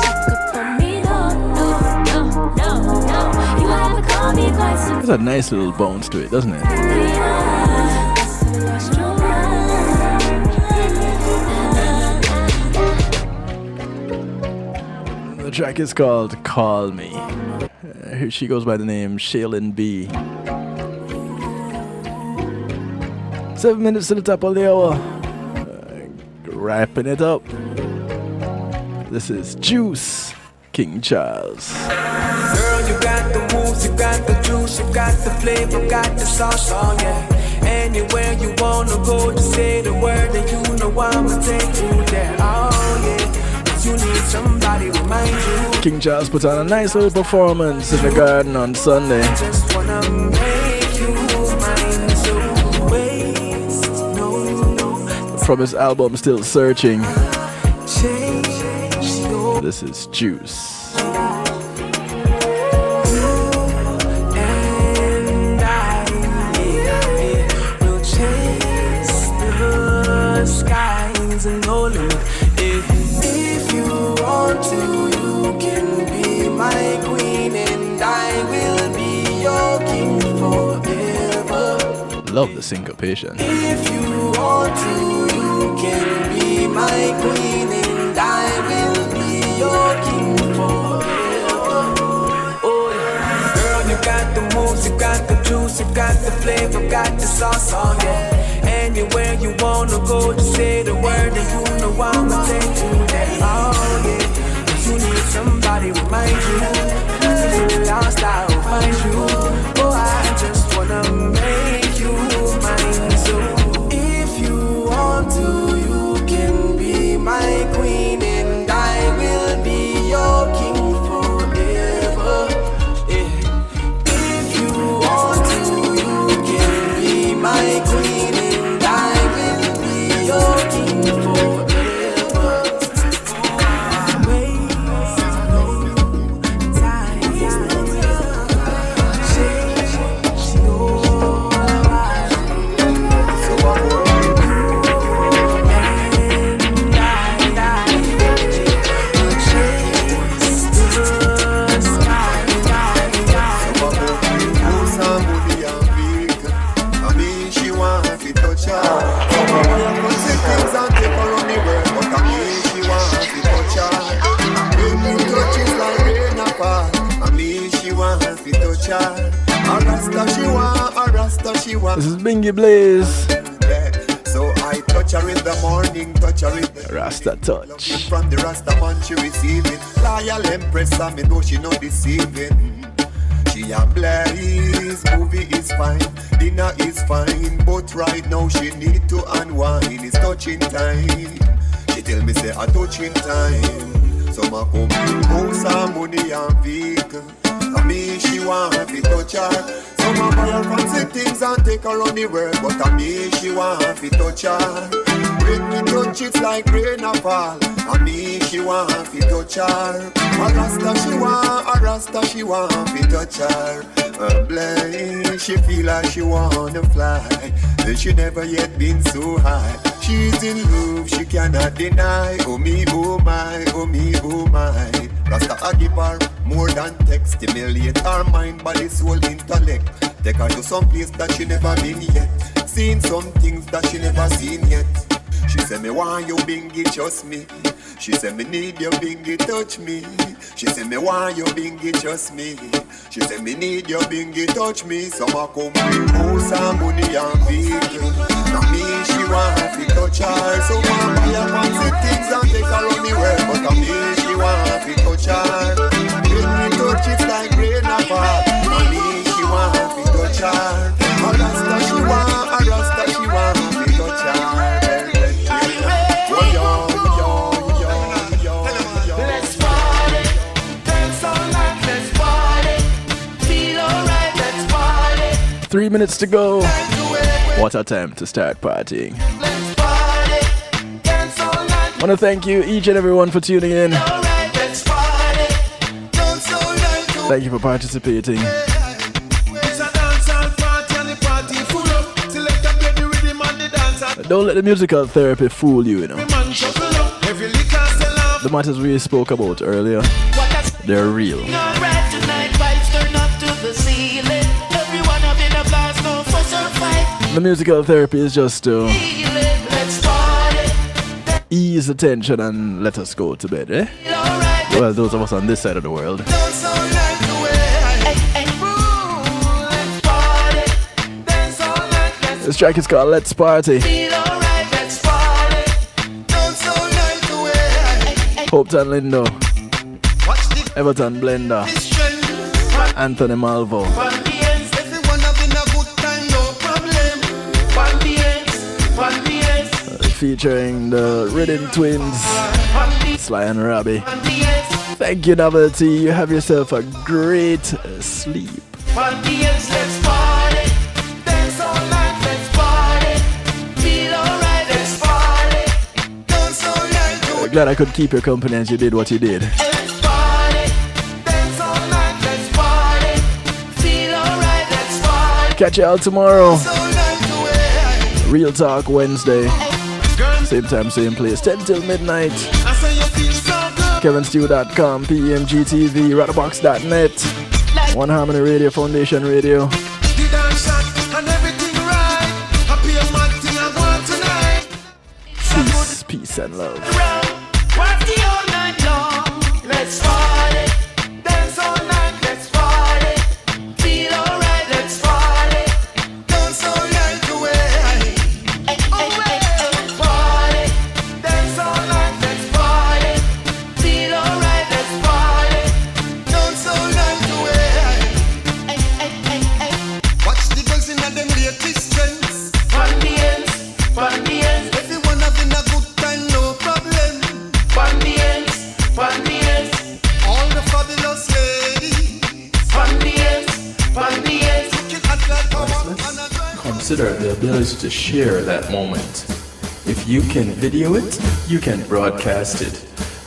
S13: Check up on me, no. You haven't called me in quite some time.
S1: There's a nice little bones to it, doesn't it? The track is called Call Me. Here she goes by the name Shaylin B. 7 minutes to the top of the hour. Wrapping it up. This is Juice, King Charles.
S5: Girl, you got the moves, you got the juice, you got the flavor, got the sauce, oh yeah. Anywhere you wanna go, just say the word and you know I'ma take you there, oh yeah. But you need somebody to remind you.
S1: King Charles put on a nice little performance in the garden on Sunday.
S5: Just wanna make you mine, so waste, no.
S1: From his album Still Searching.
S5: Change your
S1: This is Juice.
S14: And I will chase the skies and no limit. If you want to, you can be my queen, and I will be your king forever.
S1: Love the syncopation.
S14: If you want to, you can be my queen, and I will be your king forever. Oh yeah. Girl, you got the moves, you got the juice, you got the flavor, got the sauce, oh yeah. Anywhere you wanna go, just say the word and you know I'ma take you there. Oh yeah. You need somebody to remind you. If you're lost, I will find you. Oh, I just wanna make you mine. So if you want to, you can be my queen, and I will be your king forever. Yeah. If you want to, you can be my queen, and I will be your king forever.
S1: This is Bingy Blaze.
S15: So I touch her in the morning, touch her in the
S1: Rasta touch.
S15: From the Rasta man she receive it. Loyal empress, and me know she no deceiving. She a blaze, movie is fine, dinner is fine, but right now she need to unwind. It's touching time. She tell me say a touching time. So my come house and money and vehicle. And me she want to touch her. So my buy her fancy things and take her on the world. But a me she want to touch her. When me touch it's like rain a fall. And me she want to touch her. A Rasta she want to touch her. A blind she feel like she wanna fly. And she never yet been so high. She's in love, she cannot deny. Oh me, oh my, oh me, oh my. Rasta a give her more than text. Stimulate her mind, body, soul, intellect. Take her to some place that she never been yet. Seen some things that she never seen yet. She said me want you bingy, trust me. She said me need your bingy, touch me. She said me want you bingy, trust me. She said me need your bingy, touch me. So I come with house and money and vehicle. Now me she want to touch her. So I buy her fancy things and take her on the world. But I me she want to touch her. When me touch it's like rain a fall. And me she want to touch her. A Rasta she want to touch her.
S14: Let's party, dance all night, let's party. Feel alright, let's party.
S1: 3 minutes to go. What a time to start partying.
S14: Let's party, dance all night.
S1: Want to thank you, each and everyone, for tuning in.
S14: Alright, let's party. Dance all night.
S1: Thank you for participating.
S14: It's a dancehall party and the party full up. Select a get the rhythm and the dancer.
S1: Don't let the musical therapy fool you, you know.
S14: Man shuffle up. Every liquor sell off.
S1: The matters we spoke about earlier, they're real.
S14: Alright tonight, vibes turn up to the ceiling. Everyone having a blast, no fuss or fight.
S1: The musical therapy is just to
S14: Let's party.
S1: ease the tension and let us go to bed, eh? Well, those of us on this side of the world.
S14: Dance all night away. Let's party. Dance all night. Let's
S1: This track is called Let's Party.
S14: feel alright. Let's party. Dance all night away.
S1: Hopeton Lindo, Everton Blender, Anthony Malvo,
S14: Everyone having a good time, no problem. One dance.
S1: featuring the Rhythm Twins, Sly and Robbie. Thank you, Novelty. You have yourself a great sleep.
S14: One dance, let's party. Dance all night, let's party. Feel alright, let's party. Dance all night.
S1: glad I could keep your company as you did what you did.
S5: Let's party, dance all night, let's party, feel alright, let's party.
S1: Catch you all tomorrow.
S5: So like the way
S1: Real Talk Wednesday. Same time, same place. 10 till midnight.
S5: I say you feel so good.
S1: KevinStew.com, PMGTV, Radiobox.net, One Harmony Radio, Foundation Radio.
S5: The dance shot and everything right. Happy and mad thing I want tonight.
S1: Peace, peace and love.
S5: Party all night long. Let's party. Dance all night. Let's party. Feel alright. Let's party. Dance all night away. Party. Dance all night. Let's party. Feel alright. Let's party. Dance all night away. Watch the girls in them latest trends. Fun the ends. Everyone having a good time, no problem. Fun the ends. All the fabulous ladies. Fun the ends. Looking at that power and a drive.
S1: Consider the ability to share that moment. If you can video it, you can broadcast it.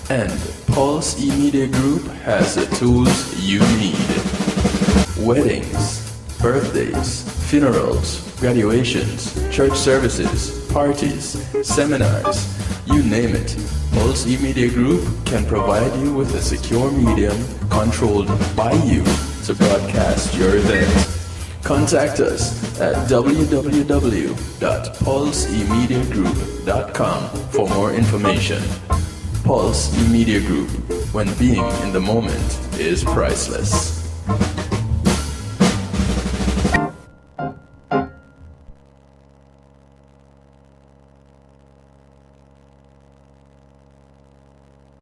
S1: And Pulse E-Media Group has the tools you need. Weddings, birthdays, funerals, graduations, church services, parties, seminars, you name it. Pulse E-Media Group can provide you with a secure medium controlled by you to broadcast your event. Contact us at www.pulsemediagroup.com for more information. Pulse E-Media Group, when being in the moment is priceless.